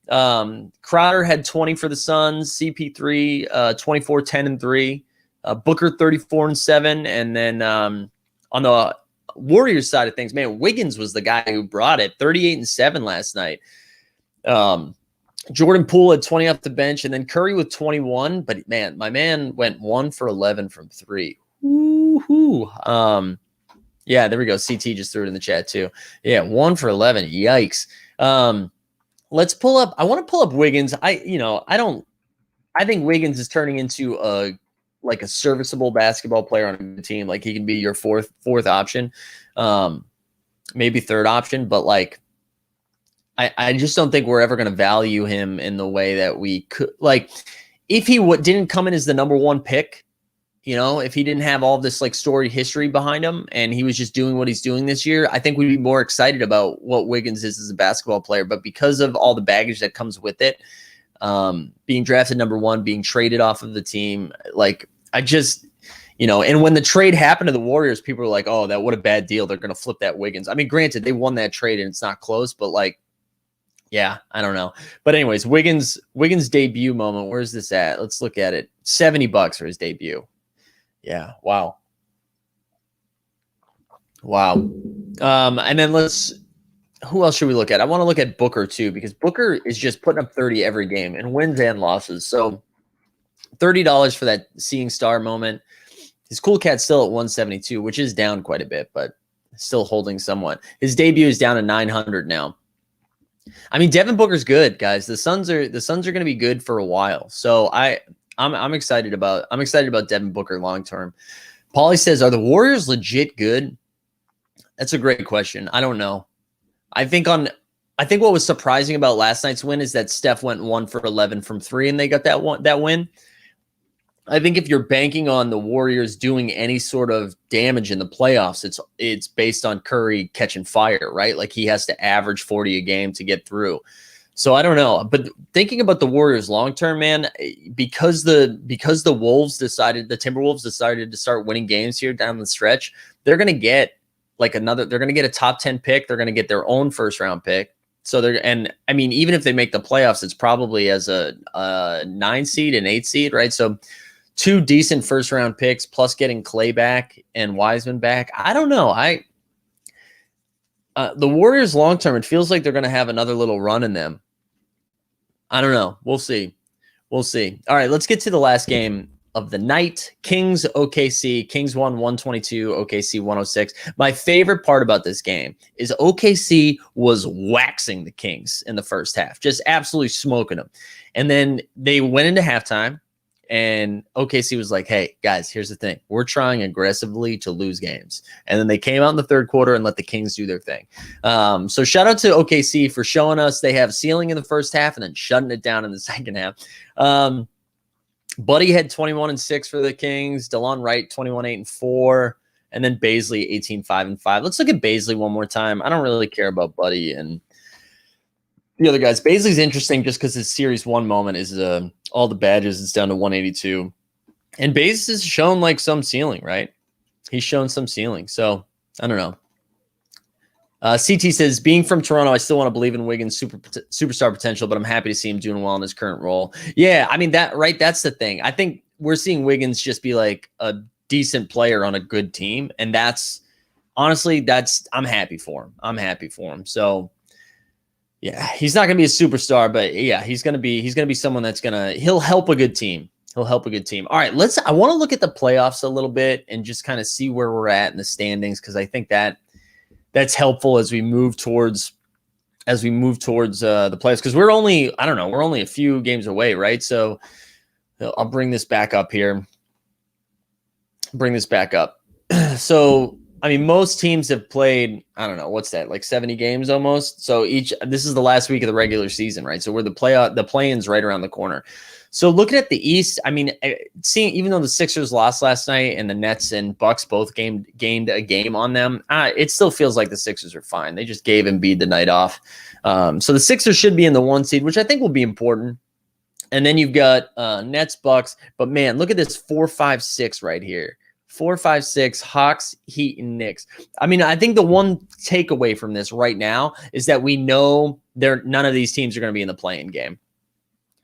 Crowder had 20 for the Suns. CP3 24, 10 and 3. Booker 34 and 7. And then on the Warriors side of things, man, Wiggins was the guy who brought it. 38 and 7 last night. Jordan Poole had 20 off the bench, and then Curry with 21. But man, my man went 1 for 11 from 3. Woo-hoo. Yeah, there we go. CT just threw it in the chat too. Yeah, 1 for 11. Yikes. Let's pull up. I want to pull up Wiggins. I think Wiggins is turning into a serviceable basketball player on a good team. Like he can be your fourth option, maybe third option. But like, I just don't think we're ever going to value him in the way that we could. Like, if he didn't come in as the number 1 pick, if he didn't have all this like storied history behind him and he was just doing what he's doing this year, I think we'd be more excited about what Wiggins is as a basketball player. But because of all the baggage that comes with it, being drafted number 1, being traded off of the team, like I just, and when the trade happened to the Warriors, people were like, oh, what a bad deal. They're going to flip that Wiggins. I mean, granted, they won that trade and it's not close, but like, yeah, I don't know. But anyways, Wiggins debut moment. Where's this at? Let's look at it. $70 for his debut. Yeah. Wow. And then who else should we look at? I want to look at Booker too, because Booker is just putting up 30 every game in wins and losses. So $30 for that seeing star moment. His cool cat's still at 172, which is down quite a bit, but still holding somewhat. His debut is down to 900 now. I mean, Devin Booker's good, guys. The Suns are going to be good for a while. So I'm excited about Devin Booker long term. Paulie says, are the Warriors legit good? That's a great question. I don't know. I think what was surprising about last night's win is that Steph went 1 for 11 from 3 and they got that win. I think if you're banking on the Warriors doing any sort of damage in the playoffs, it's based on Curry catching fire, right? Like he has to average 40 a game to get through. So I don't know, but thinking about the Warriors long term, man, because the Timberwolves decided to start winning games here down the stretch, they're going to get they're going to get a top 10 pick. They're going to get their own first round pick. So even if they make the playoffs, it's probably as a 9 seed and 8 seed, right? So 2 decent first round picks plus getting Clay back and Wiseman back. I don't know. The Warriors long term, it feels like they're going to have another little run in them. I don't know. We'll see. All right, let's get to the last game of the night. Kings OKC. Kings won 122, OKC 106. My favorite part about this game is OKC was waxing the Kings in the first half, just absolutely smoking them. And then they went into halftime. And OKC was like, hey, guys, here's the thing. We're trying aggressively to lose games. And then they came out in the third quarter and let the Kings do their thing. So shout out to OKC for showing us they have ceiling in the first half and then shutting it down in the second half. Buddy had 21-6 for the Kings. DeLon Wright, 21-8-4. And then Baisley, 18-5-5. Let's look at Baisley one more time. I don't really care about Buddy and the other guys. Baisley's interesting just because his Series 1 moment is all the badges. It's down to 182. And Baze has shown like some ceiling, right? He's shown some ceiling. So I don't know. CT says, being from Toronto, I still want to believe in Wiggins' superstar potential, but I'm happy to see him doing well in his current role. Yeah, I mean, that's the thing. I think we're seeing Wiggins just be like a decent player on a good team. And I'm happy for him. So yeah, he's not going to be a superstar, but yeah, he's going to be someone he'll help a good team. All right, I want to look at the playoffs a little bit and just kind of see where we're at in the standings, because I think that's helpful as we move towards the playoffs, because we're only a few games away, right? So I'll bring this back up here. So I mean, most teams have played, I don't know, what's that, like 70 games almost. So this is the last week of the regular season, right? So we're the play-in's right around the corner. So looking at the East, I mean, even though the Sixers lost last night and the Nets and Bucks both gained a game on them, it still feels like the Sixers are fine. They just gave Embiid the night off. So the Sixers should be in the 1 seed, which I think will be important. And then you've got Nets, Bucks. But man, look at this 4, 5, 6 right here. 4, 5, 6, Hawks, Heat, and Knicks. I mean, I think the one takeaway from this right now is that we know none of these teams are going to be in the play-in game.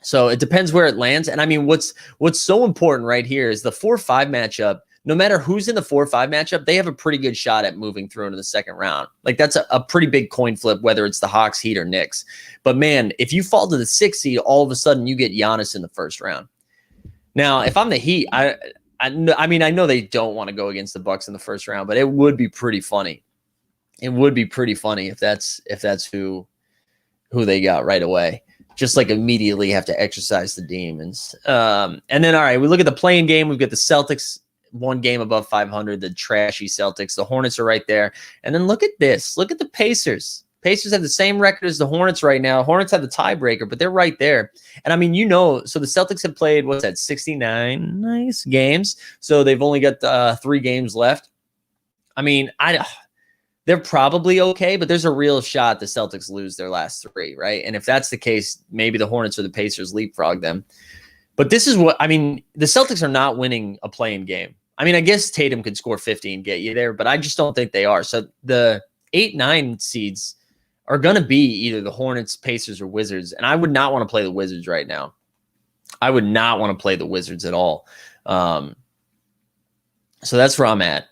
So it depends where it lands. And I mean, what's so important right here is the 4-5 matchup. No matter who's in the 4-5 matchup, they have a pretty good shot at moving through into the second round. Like that's a pretty big coin flip, whether it's the Hawks, Heat, or Knicks. But man, if you fall to the 6th seed, all of a sudden you get Giannis in the first round. Now, if I'm the Heat, I mean, I know they don't want to go against the Bucks in the first round, but it would be pretty funny. It would be pretty funny if that's who they got right away. Just like immediately have to exercise the demons. And then, all right, we look at the play-in game. We've got the Celtics 1 game above 500, the trashy Celtics. The Hornets are right there. And then look at this. Look at the Pacers. Pacers have the same record as the Hornets right now. Hornets have the tiebreaker, but they're right there. And I mean, so the Celtics have played, 69 nice games. So they've only got 3 games left. I mean, they're probably okay, but there's a real shot the Celtics lose their last 3, right? And if that's the case, maybe the Hornets or the Pacers leapfrog them. But this is the Celtics are not winning a play-in game. I mean, I guess Tatum could score 50 and get you there, but I just don't think they are. So the 8-9 seeds are going to be either the Hornets, Pacers, or Wizards. And I would not want to play the Wizards right now. I would not want to play the Wizards at all. So that's where I'm at.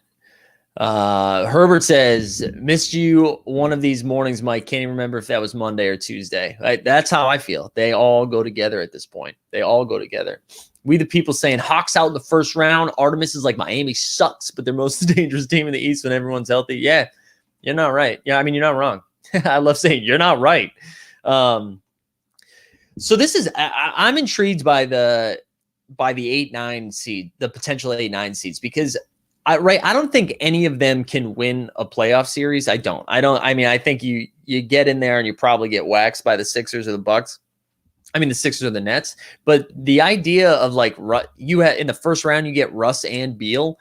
Herbert says, missed you one of these mornings, Mike. Can't even remember if that was Monday or Tuesday. That's how I feel. They all go together at this point. They all go together. We the people saying Hawks out in the first round. Artemis is like Miami sucks, but they're most dangerous team in the East when everyone's healthy. Yeah, you're not right. Yeah, I mean, you're not wrong. I love saying you're not right. So this is I'm intrigued by the 8-9 seed, the potential 8-9 seeds, because I don't think any of them can win a playoff series. I mean, I think you get in there and you probably get waxed by the Sixers or the Bucks. I mean, the Sixers or the Nets. But the idea of in the first round, you get Russ and Beal.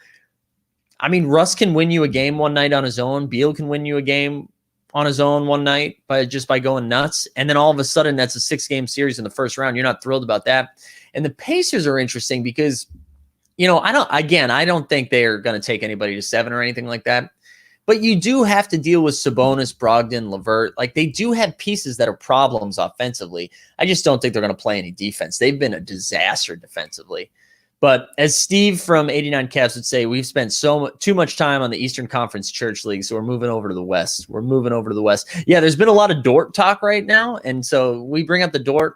I mean, Russ can win you a game one night on his own. Beal can win you a game on his own one night by going nuts. And then all of a sudden, that's a 6-game series in the first round. You're not thrilled about that. And the Pacers are interesting because, I don't think they're going to take anybody to 7 or anything like that. But you do have to deal with Sabonis, Brogdon, LeVert. Like, they do have pieces that are problems offensively. I just don't think they're going to play any defense. They've been a disaster defensively. But as Steve from 89 Cavs would say, we've spent too much time on the Eastern Conference Church League, so we're moving over to the West. Yeah, there's been a lot of Dort talk right now, and so we bring up the Dort.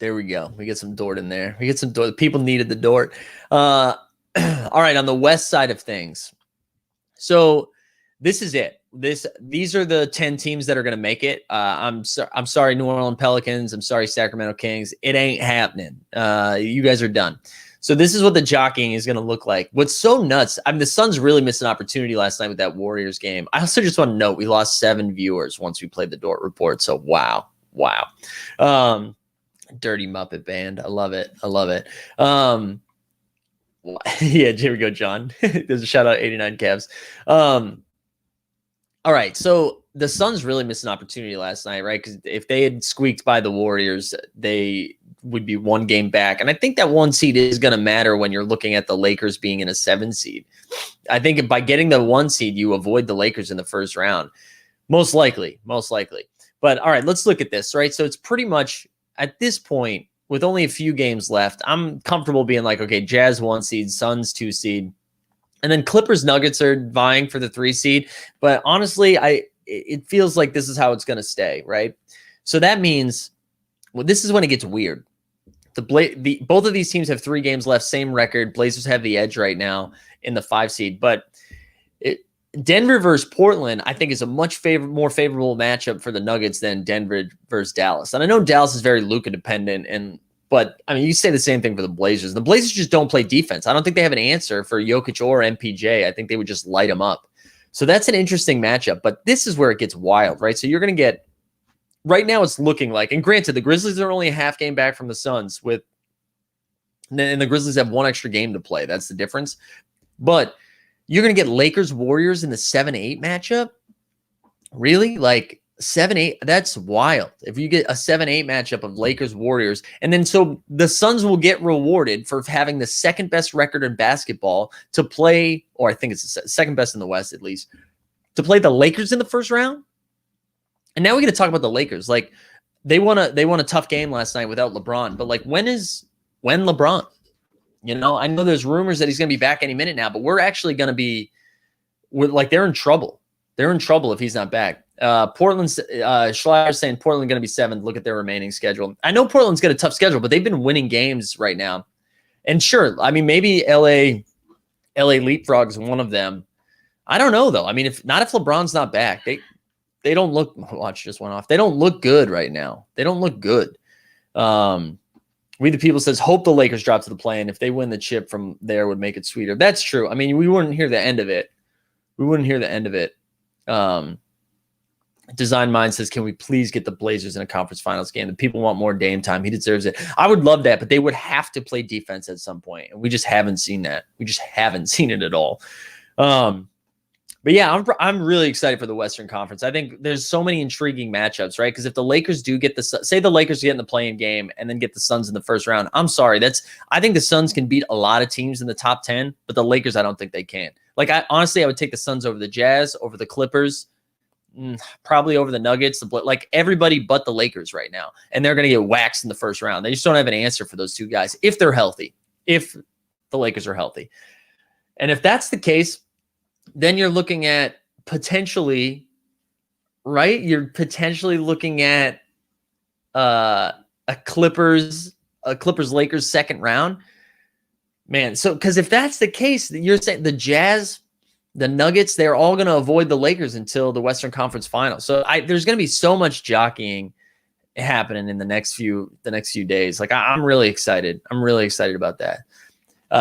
There we go. We get some Dort in there. We get some Dort. People needed the Dort. All right, on the West side of things. So this is it. These are the 10 teams that are going to make it. I'm sorry, New Orleans Pelicans. I'm sorry, Sacramento Kings. It ain't happening. You guys are done. So this is what the jockeying is going to look like. What's so nuts, I mean, the Suns really missed an opportunity last night with that Warriors game. I also just want to note we lost 7 viewers once we played the Dort Report. So wow. Dirty Muppet Band. I love it. Yeah, here we go, John. There's a shout out 89 Cavs. All right, so the Suns really missed an opportunity last night, right? Because if they had squeaked by the Warriors, they would be 1 game back. And I think that 1 seed is going to matter when you're looking at the Lakers being in a 7 seed. I think by getting the 1 seed, you avoid the Lakers in the first round. Most likely. But all right, let's look at this, right? So it's pretty much at this point, with only a few games left, I'm comfortable being like, okay, Jazz 1 seed, Suns 2 seed. And then Clippers Nuggets are vying for the 3 seed. But honestly, it feels like this is how it's going to stay, right? So that means, this is when it gets weird. Both of these teams have 3 games left, same record. Blazers have the edge right now in the 5 seed. But Denver versus Portland, I think, is a much more favorable matchup for the Nuggets than Denver versus Dallas. And I know Dallas is very Luka dependent, but I mean, you say the same thing for the Blazers. The Blazers just don't play defense. I don't think they have an answer for Jokic or MPJ. I think they would just light them up. So that's an interesting matchup. But this is where it gets wild, right? So you're going to get right now. It's looking like, and granted, the Grizzlies are only a half game back from the Suns, and the Grizzlies have 1 extra game to play. That's the difference. But you're going to get Lakers Warriors in the 7-8 matchup. Really? Like 7-8? That's wild. If you get a 7-8 matchup of Lakers Warriors, and then so the Suns will get rewarded for having the 2nd best record in basketball to play, or I think it's the 2nd best in the West at least, to play the Lakers in the first round. And now we're going to talk about the Lakers. Like they won a tough game last night without LeBron, but like when LeBron? I know there's rumors that he's going to be back any minute now, but we're in trouble. They're in trouble if he's not back. Portland's Schleier's saying Portland going to be 7th. Look at their remaining schedule. I know Portland's got a tough schedule, but they've been winning games right now. And sure, I mean, maybe LA leapfrogs one of them. I don't know though. I mean, if LeBron's not back, they don't look. Watch just went off. They don't look good right now. They don't look good. We the People says hope the Lakers drop to the play-in. If they win the chip from there, would make it sweeter. That's true. I mean, we wouldn't hear the end of it. Design Mind says, can we please get the Blazers in a conference finals game? The people want more Dame time. He deserves it. I would love that, but they would have to play defense at some point, and we just haven't seen that. We just haven't seen it at all. But yeah, I'm really excited for the Western Conference. I think there's so many intriguing matchups, right? Because if the Lakers do get say the Lakers get in the play-in game and then get the Suns in the first round, I'm sorry. I think the Suns can beat a lot of teams in the top 10, but the Lakers, I don't think they can. Like, honestly, I would take the Suns over the Jazz, over the Clippers, probably over the Nuggets, like everybody but the Lakers right now. And they're going to get waxed in the first round. They just don't have an answer for those two guys if they're healthy, if the Lakers are healthy. And if that's the case, then you're looking at potentially, right? You're potentially looking at a Clippers Lakers second round. Man, so because if that's the case, you're saying the Jazz, the Nuggets, they're all going to avoid the Lakers until the Western Conference Finals. So there's going to be so much jockeying happening in the next few days. Like I'm really excited. I'm really excited about that.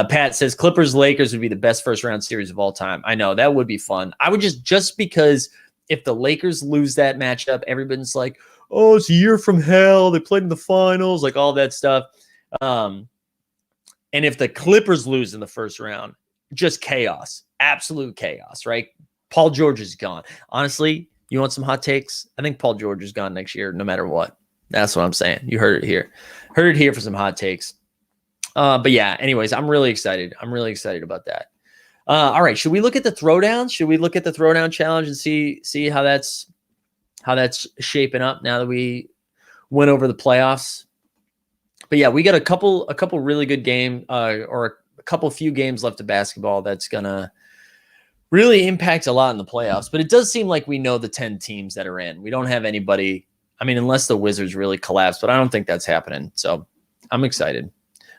Pat says Clippers Lakers would be the best first round series of all time. I know that would be fun. I would just because if the Lakers lose that matchup, everybody's like, oh, it's a year from hell. They played in the finals, like all that stuff. And if the Clippers lose in the first round, just chaos, absolute chaos, right? Paul George is gone. Honestly, you want some hot takes? I think Paul George is gone next year, no matter what. That's what I'm saying. You heard it here. Heard it here for some hot takes. But yeah, anyways, I'm really excited. I'm really excited about that. All right. Should we look at the throwdown? Should we look at the throwdown challenge and see how that's shaping up now that we went over the playoffs? But yeah, we got a couple really good game or a few games left of basketball that's gonna really impact a lot in the playoffs. But it does seem like we know the 10 teams that are in. We don't have anybody. I mean, unless the Wizards really collapse, but I don't think that's happening. So I'm excited.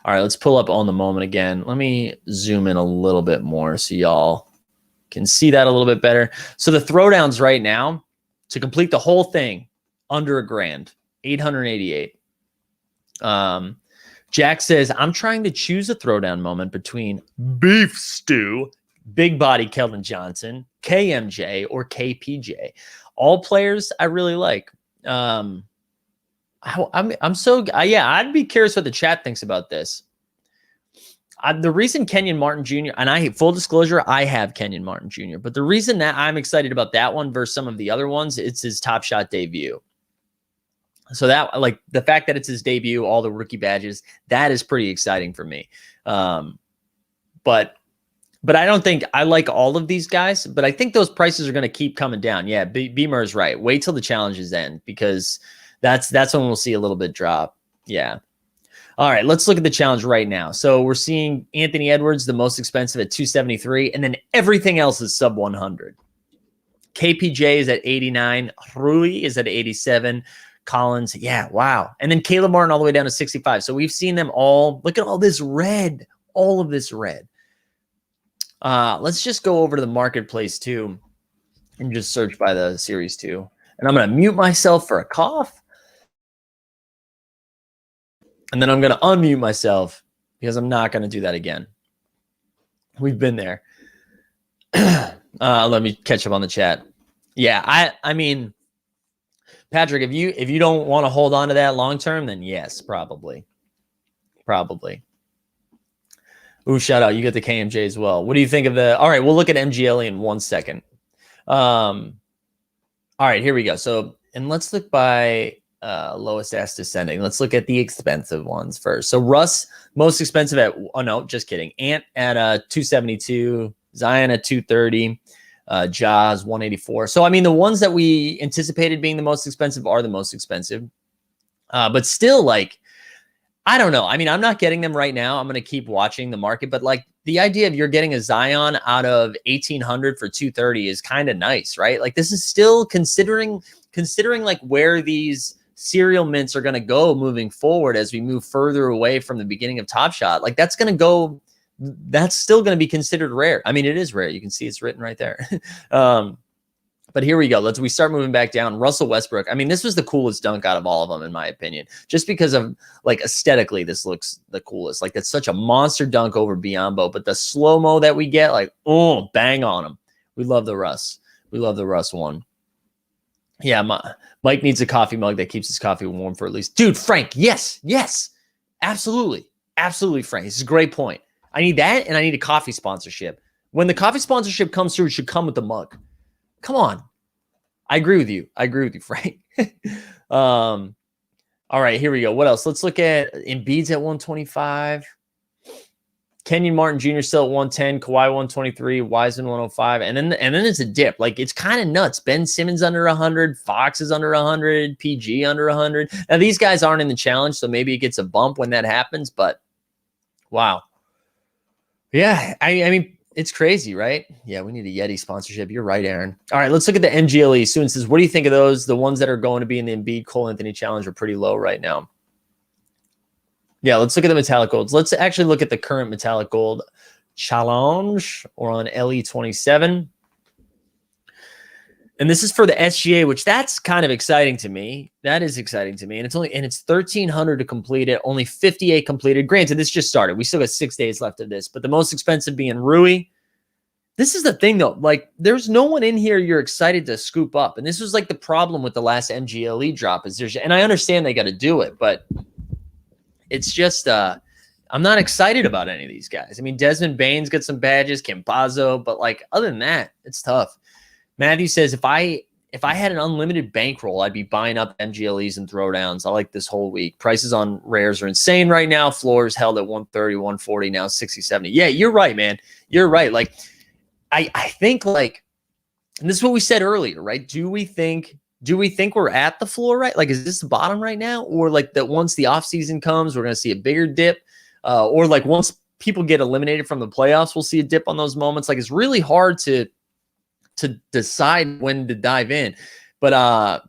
All right, let's pull up On the Moment again. Let me zoom in a little bit more so y'all can see that a little bit better. So the throwdowns right now, to complete the whole thing, under $1,000, 888. Jack says, I'm trying to choose a throwdown moment between Beef Stew, Big Body Keldon Johnson, KMJ, or KPJ. All players I really like. I'd be curious what the chat thinks about this. The reason Kenyon Martin Jr. and full disclosure, I have Kenyon Martin Jr. But the reason that I'm excited about that one versus some of the other ones, it's his Top Shot debut. So that, like, the fact that it's his debut, all the rookie badges, that is pretty exciting for me. But I don't think I like all of these guys, but I think those prices are going to keep coming down. Yeah, Beamer is right. Wait till the challenges end because that's when we'll see a little bit drop. Yeah. All right, let's look at the challenge right now. So we're seeing Anthony Edwards, the most expensive at 273, and then everything else is sub 100. KPJ is at 89. Rui is at 87. Collins, yeah, wow. And then Caleb Martin all the way down to 65. So we've seen them all. Look at all this red, all of this red. Let's just go over to the marketplace too and just search by the series too. And I'm going to mute myself for a cough. And then I'm going to unmute myself because I'm not going to do that again. We've been there. Let me catch up on the chat. Yeah, I mean, Patrick, if you don't want to hold on to that long term, then yes, probably. Ooh, shout out. You get the KMJ as well. What do you think of the... All right, we'll look at MGLE in 1 second. All right, here we go. So, and let's look by lowest as descending. Let's look at the expensive ones first. So Russ, most expensive at... Oh, no, just kidding. Ant at 272. Zion at 230. Jaws 184. So, I mean, the ones that we anticipated being the most expensive are the most expensive. But still, like... I don't know. I mean, I'm not getting them right now. I'm going to keep watching the market, but like the idea of you're getting a Zion out of 1,800 for 230 is kind of nice, right? Like this is still considering like where these serial mints are going to go moving forward as we move further away from the beginning of Top Shot. Like that's still going to be considered rare. I mean, it is rare. You can see it's written right there. But here we go. We start moving back down. Russell Westbrook. I mean, this was the coolest dunk out of all of them, in my opinion, just because of like aesthetically, this looks the coolest. Like that's such a monster dunk over Biyombo, but the slow-mo that we get, like, oh, bang on him. We love the Russ. We love the Russ one. Yeah, Mike needs a coffee mug that keeps his coffee warm for at least. Dude, Frank, yes, absolutely, Frank. This is a great point. I need that, and I need a coffee sponsorship. When the coffee sponsorship comes through, it should come with the mug. Come on. I agree with you, Frank. All right, here we go. What else? Let's look at Embiid's at 125. Kenyon Martin Jr. still at 110, Kawhi 123, Wiseman 105, and then it's a dip. Like it's kind of nuts. Ben Simmons under 100, Fox is under 100, PG under 100. Now these guys aren't in the challenge, so maybe it gets a bump when that happens. But wow, yeah, I mean it's crazy, right? Yeah, we need a Yeti sponsorship. You're right, Aaron. All right, let's look at the MGLE. Student says, what do you think of those? The ones that are going to be in the Embiid Cole Anthony challenge are pretty low right now. Yeah, let's look at the metallic golds. Let's actually look at the current metallic gold challenge or on LE27. And this is for the SGA, which that's kind of exciting to me. That is exciting to me. And it's 1,300 to complete it, only 58 completed. Granted, this just started. We still got 6 days left of this, but the most expensive being Rui. This is the thing though. Like there's no one in here you're excited to scoop up. And this was like the problem with the last MGLE drop is and I understand they got to do it, but it's just, I'm not excited about any of these guys. I mean, Desmond Bane's got some badges, Campazzo, but like other than that, it's tough. Matthew says, if I had an unlimited bankroll, I'd be buying up MGLEs and throwdowns. I like this whole week. Prices on rares are insane right now. Floors held at 130, 140, now 60, 70. Yeah, you're right, man. You're right. Like, I think like, and this is what we said earlier, right? Do we think we're at the floor, right? Like, is this the bottom right now? Or like that once the off season comes, we're going to see a bigger dip? Or like once people get eliminated from the playoffs, we'll see a dip on those moments. Like it's really hard to decide when to dive in. But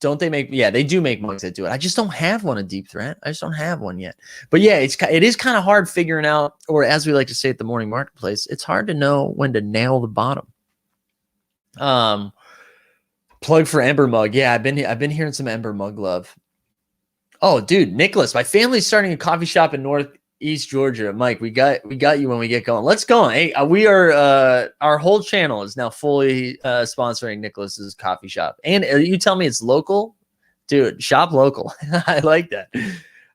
don't they make, yeah, they do make mugs that do it. I just don't have one, a deep threat. I just don't have one yet. But yeah, it is kind of hard figuring out, or as we like to say at the morning marketplace, it's hard to know when to nail the bottom. Plug for Ember Mug. Yeah, I've been hearing some Ember Mug love. Oh, dude, Nicholas, my family's starting a coffee shop in Northeast Georgia. Mike, we got you when we get going. Let's go. Hey, we are our whole channel is now fully sponsoring Nicholas's coffee shop. And you tell me it's local, dude. Shop local. I like that.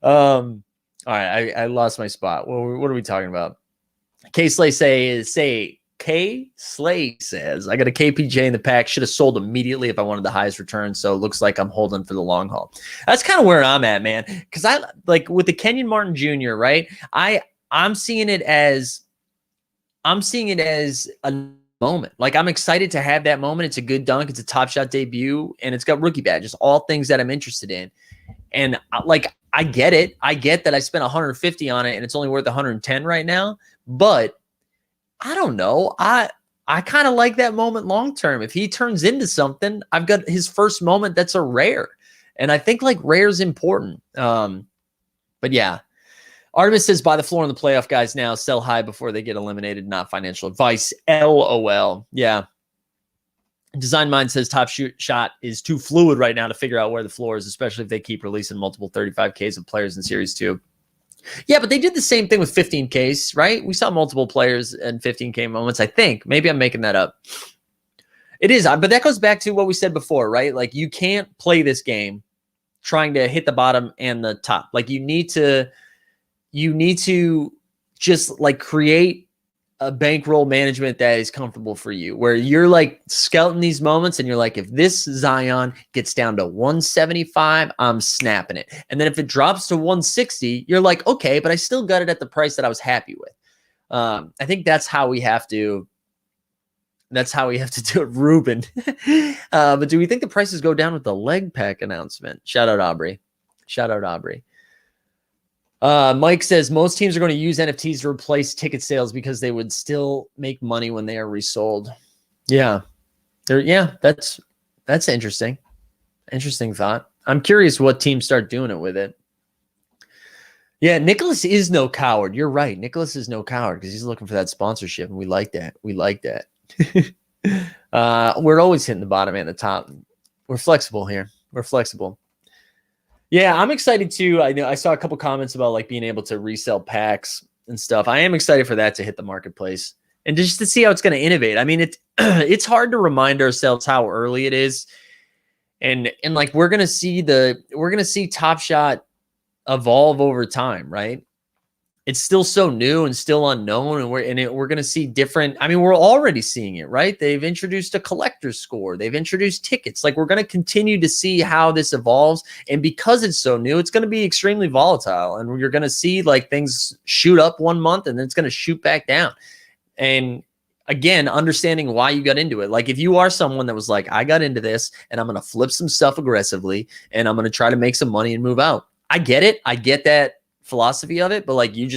All right, I lost my spot. What are we talking about? K Slay K Slay says, I got a KPJ in the pack. Should have sold immediately if I wanted the highest return. So it looks like I'm holding for the long haul. That's kind of where I'm at, man. Because I like with the Kenyon Martin Jr., right? I'm seeing it as a moment. Like I'm excited to have that moment. It's a good dunk. It's a Top Shot debut, and it's got rookie badges. All things that I'm interested in. And like I get it. I get that I spent 150 on it, and it's only worth 110 right now. But I don't know. I kind of like that moment long term. If he turns into something, I've got his first moment that's a rare. And I think like rare is important. But yeah. Artemis says, buy the floor in the playoff guys now. Sell high before they get eliminated. Not financial advice. LOL. Yeah. Design Mind says Top Shot is too fluid right now to figure out where the floor is, especially if they keep releasing multiple 35Ks of players in Series 2. Yeah, but they did the same thing with 15Ks, right? We saw multiple players in 15K moments, I think. Maybe I'm making that up. It is, but that goes back to what we said before, right? Like you can't play this game trying to hit the bottom and the top. Like you need to just like create a bankroll management that is comfortable for you, where you're like scouting these moments and you're like, if this Zion gets down to 175, I'm snapping it. And then if it drops to 160, you're like, okay, but I still got it at the price that I was happy with. I think that's how we have to do it, Ruben. But do we think the prices go down with the leg pack announcement? Shout out Aubrey. Mike says most teams are going to use NFTs to replace ticket sales because they would still make money when they are resold. Yeah. That's interesting. Interesting thought. I'm curious what teams start doing it with it. Yeah, Nicholas is no coward. You're right. Nicholas is no coward because he's looking for that sponsorship, and we like that. We're always hitting the bottom and the top. We're flexible here. We're flexible. Yeah, I'm excited too. I know I saw a couple comments about like being able to resell packs and stuff. I am excited for that to hit the marketplace and just to see how it's going to innovate. I mean, it's hard to remind ourselves how early it is, and like we're gonna see Top Shot evolve over time, right? It's still so new and still unknown, and we're going to see different. I mean, we're already seeing it, right? They've introduced a collector's score. They've introduced tickets. Like we're going to continue to see how this evolves, and because it's so new, it's going to be extremely volatile, and you're going to see like things shoot up one month and then it's going to shoot back down. And again, understanding why you got into it. Like if you are someone that was like, I got into this and I'm going to flip some stuff aggressively and I'm going to try to make some money and move out. I get it. I get that philosophy of it, but like you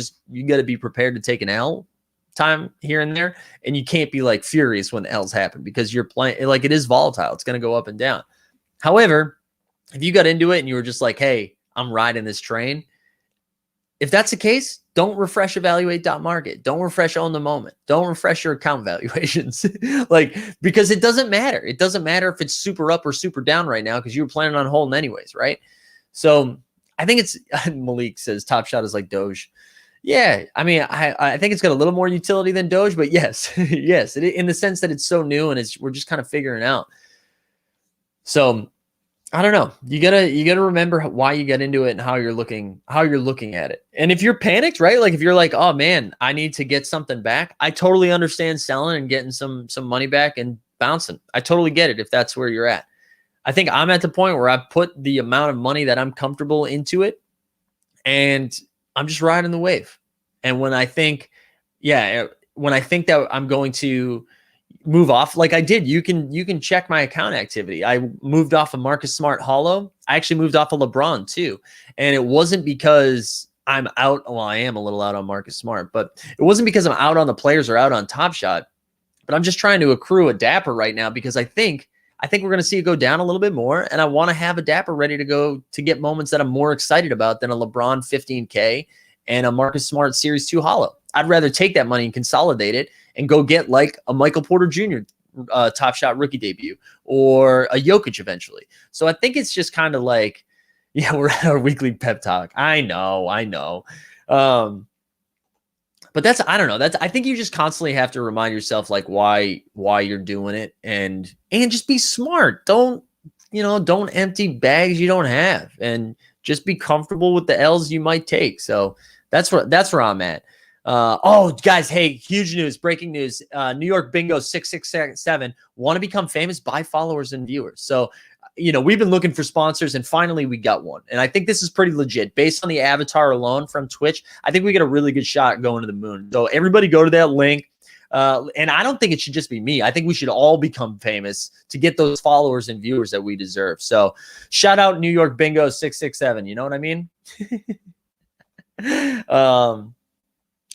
got to be prepared to take an L time here and there, and you can't be like furious when the L's happen because you're playing like it is volatile. It's going to go up and down. However, if you got into it and you were just like, hey, I'm riding this train, if that's the case, don't refresh evaluate.market. Don't refresh own the moment. Don't refresh your account valuations. Like, because it doesn't matter. It doesn't matter if it's super up or super down right now because you were planning on holding anyways, right? So I think it's Malik says Top Shot is like Doge. Yeah, I mean, I think it's got a little more utility than Doge, but yes, yes, in the sense that it's so new and we're just kind of figuring it out. So I don't know. You gotta remember why you got into it and how you're looking at it. And if you're panicked, right? Like if you're like, oh man, I need to get something back. I totally understand selling and getting some money back and bouncing. I totally get it if that's where you're at. I think I'm at the point where I've put the amount of money that I'm comfortable into it, and I'm just riding the wave. And when I think that I'm going to move off, like I did, you can check my account activity. I moved off of Marcus Smart Hollow. I actually moved off of LeBron too. And it wasn't because I'm out. Well, I am a little out on Marcus Smart, but it wasn't because I'm out on the players or out on Top Shot, but I'm just trying to accrue a dapper right now because I think we're going to see it go down a little bit more, and I want to have a dapper ready to go to get moments that I'm more excited about than a LeBron 15K and a Marcus Smart Series 2 Hollow. I'd rather take that money and consolidate it and go get like a Michael Porter Jr. Top Shot rookie debut or a Jokic eventually. So I think it's just kind of like, yeah, we're at our weekly pep talk. I know. But I don't know. I think you just constantly have to remind yourself like why you're doing it and just be smart. Don't empty bags you don't have, and just be comfortable with the L's you might take. So that's where I'm at. Oh, guys, hey, huge news, breaking news. New York Bingo 667 want to become famous, buy followers and viewers. So, we've been looking for sponsors, and finally we got one. And I think this is pretty legit. Based on the avatar alone from Twitch, I think we get a really good shot going to the moon. So everybody go to that link. And I don't think it should just be me. I think we should all become famous to get those followers and viewers that we deserve. So shout out New York Bingo 667. You know what I mean?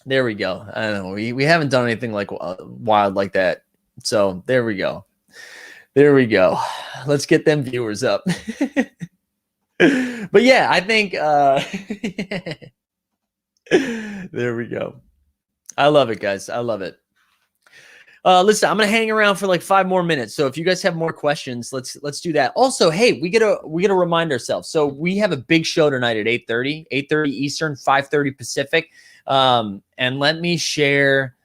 There we go. I don't know. We haven't done anything like wild like that. So there we go. Let's get them viewers up. But yeah, I think there we go. I love it, guys. I love it. Listen, I'm gonna hang around for like 5 more minutes. So if you guys have more questions, let's do that. Also, hey, we gotta remind ourselves. So we have a big show tonight at 8:30 Eastern, 5:30 Pacific. And let me share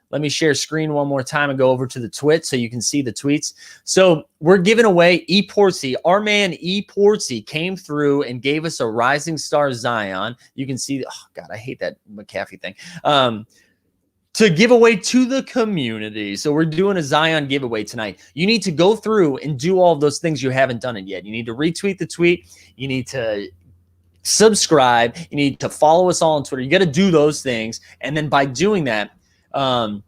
screen one more time and go over to the Twit so you can see the tweets. So we're giving away Portsy. Our man Portsy came through and gave us a Rising Star Zion. You can see, oh God, I hate that McAfee thing. To give away to the community. So we're doing a Zion giveaway tonight. You need to go through and do all of those things you haven't done it yet. You need to retweet the tweet. You need to subscribe. You need to follow us all on Twitter. You got to do those things. And then by doing that, I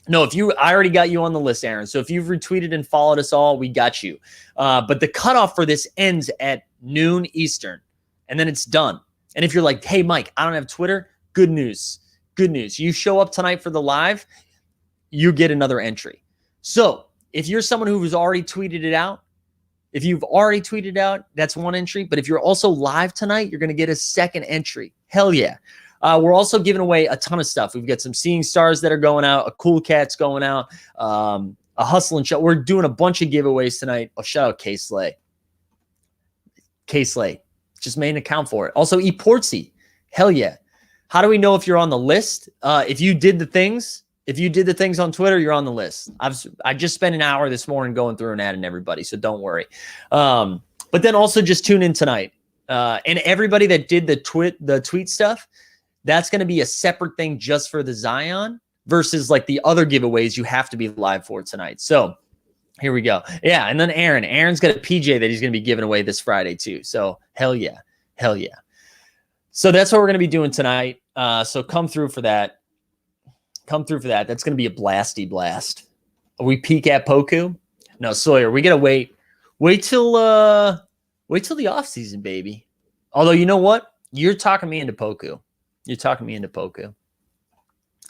already got you on the list, Aaron. So if you've retweeted and followed us all, we got you. But the cutoff for this ends at noon Eastern, and then it's done. And if you're like, hey, Mike, I don't have Twitter, good news. You show up tonight for the live, you get another entry. So if you're someone who's already tweeted it out, that's one entry. But if you're also live tonight, you're going to get a second entry. Hell yeah. We're also giving away a ton of stuff. We've got some Seeing Stars that are going out, a Cool Cat's going out, a hustle and show. We're doing a bunch of giveaways tonight. Oh, shout out K-Slay. K-Slay. Just made an account for it. Also, ePortsy. Hell yeah. How do we know if you're on the list? If you did the things on Twitter, you're on the list. I just spent an hour this morning going through and adding everybody, so don't worry. But then also just tune in tonight. And everybody that did the tweet stuff, that's going to be a separate thing just for the Zion versus like the other giveaways you have to be live for tonight. So here we go. Yeah. And then Aaron's got a PJ that he's going to be giving away this Friday too. So hell yeah. Hell yeah. So that's what we're going to be doing tonight. So come through for that. Come through for that. That's going to be a blasty blast. Are we peak at Poku? No, Sawyer, we got to wait till the off season, baby. Although, you know what? You're talking me into Poku.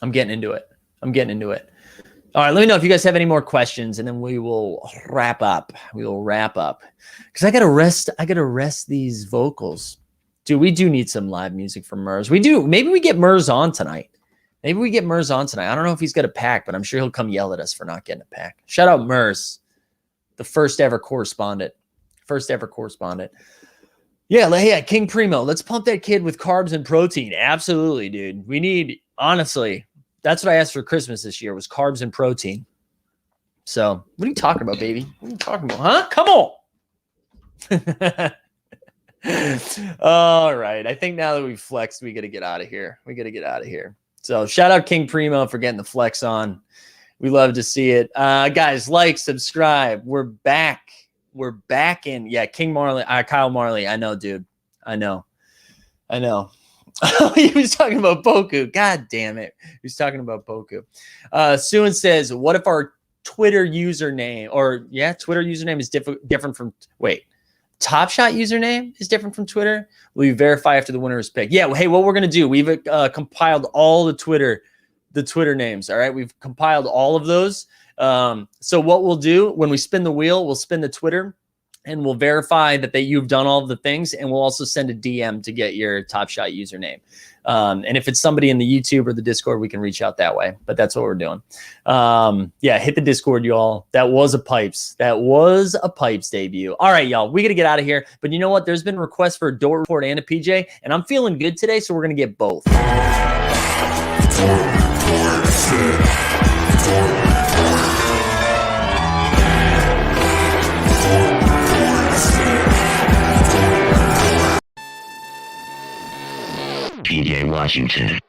I'm getting into it. All right, let me know if you guys have any more questions, and then we will wrap up. Because I gotta rest these vocals. Dude, we do need some live music from Mers. We do. Maybe we get Mers on tonight. I don't know if he's got a pack, but I'm sure he'll come yell at us for not getting a pack. Shout out Mers, the first ever correspondent. Yeah, King Primo. Let's pump that kid with carbs and protein. Absolutely, dude. We need, honestly, that's what I asked for Christmas this year was carbs and protein. So what are you talking about, baby? What are you talking about? Huh? Come on. All right. I think now that we've flexed, we got to get out of here. So shout out King Primo for getting the flex on. We love to see it. Guys, like, subscribe. We're back in. Yeah, King Marley, Kyle Marley. I know, dude. I know. He was talking about Poku. God damn it. He was talking about Poku. Suin says, what if our Twitter username is different from, Top Shot username is different from Twitter? Will you verify after the winner is picked? Yeah, hey, what we're going to do, we've compiled all the Twitter names, all right? We've compiled all of those. So what we'll do when we spin the wheel, we'll spin the Twitter and we'll verify that you've done all of the things, and we'll also send a DM to get your Top Shot username. And if it's somebody in the YouTube or the Discord, we can reach out that way. But that's what we're doing. Yeah, hit the Discord, y'all. That was a Pipes debut. All right, y'all, we got to get out of here. But you know what? There's been requests for a Dort Report and a PJ, and I'm feeling good today, so we're going to get both. PJ Washington.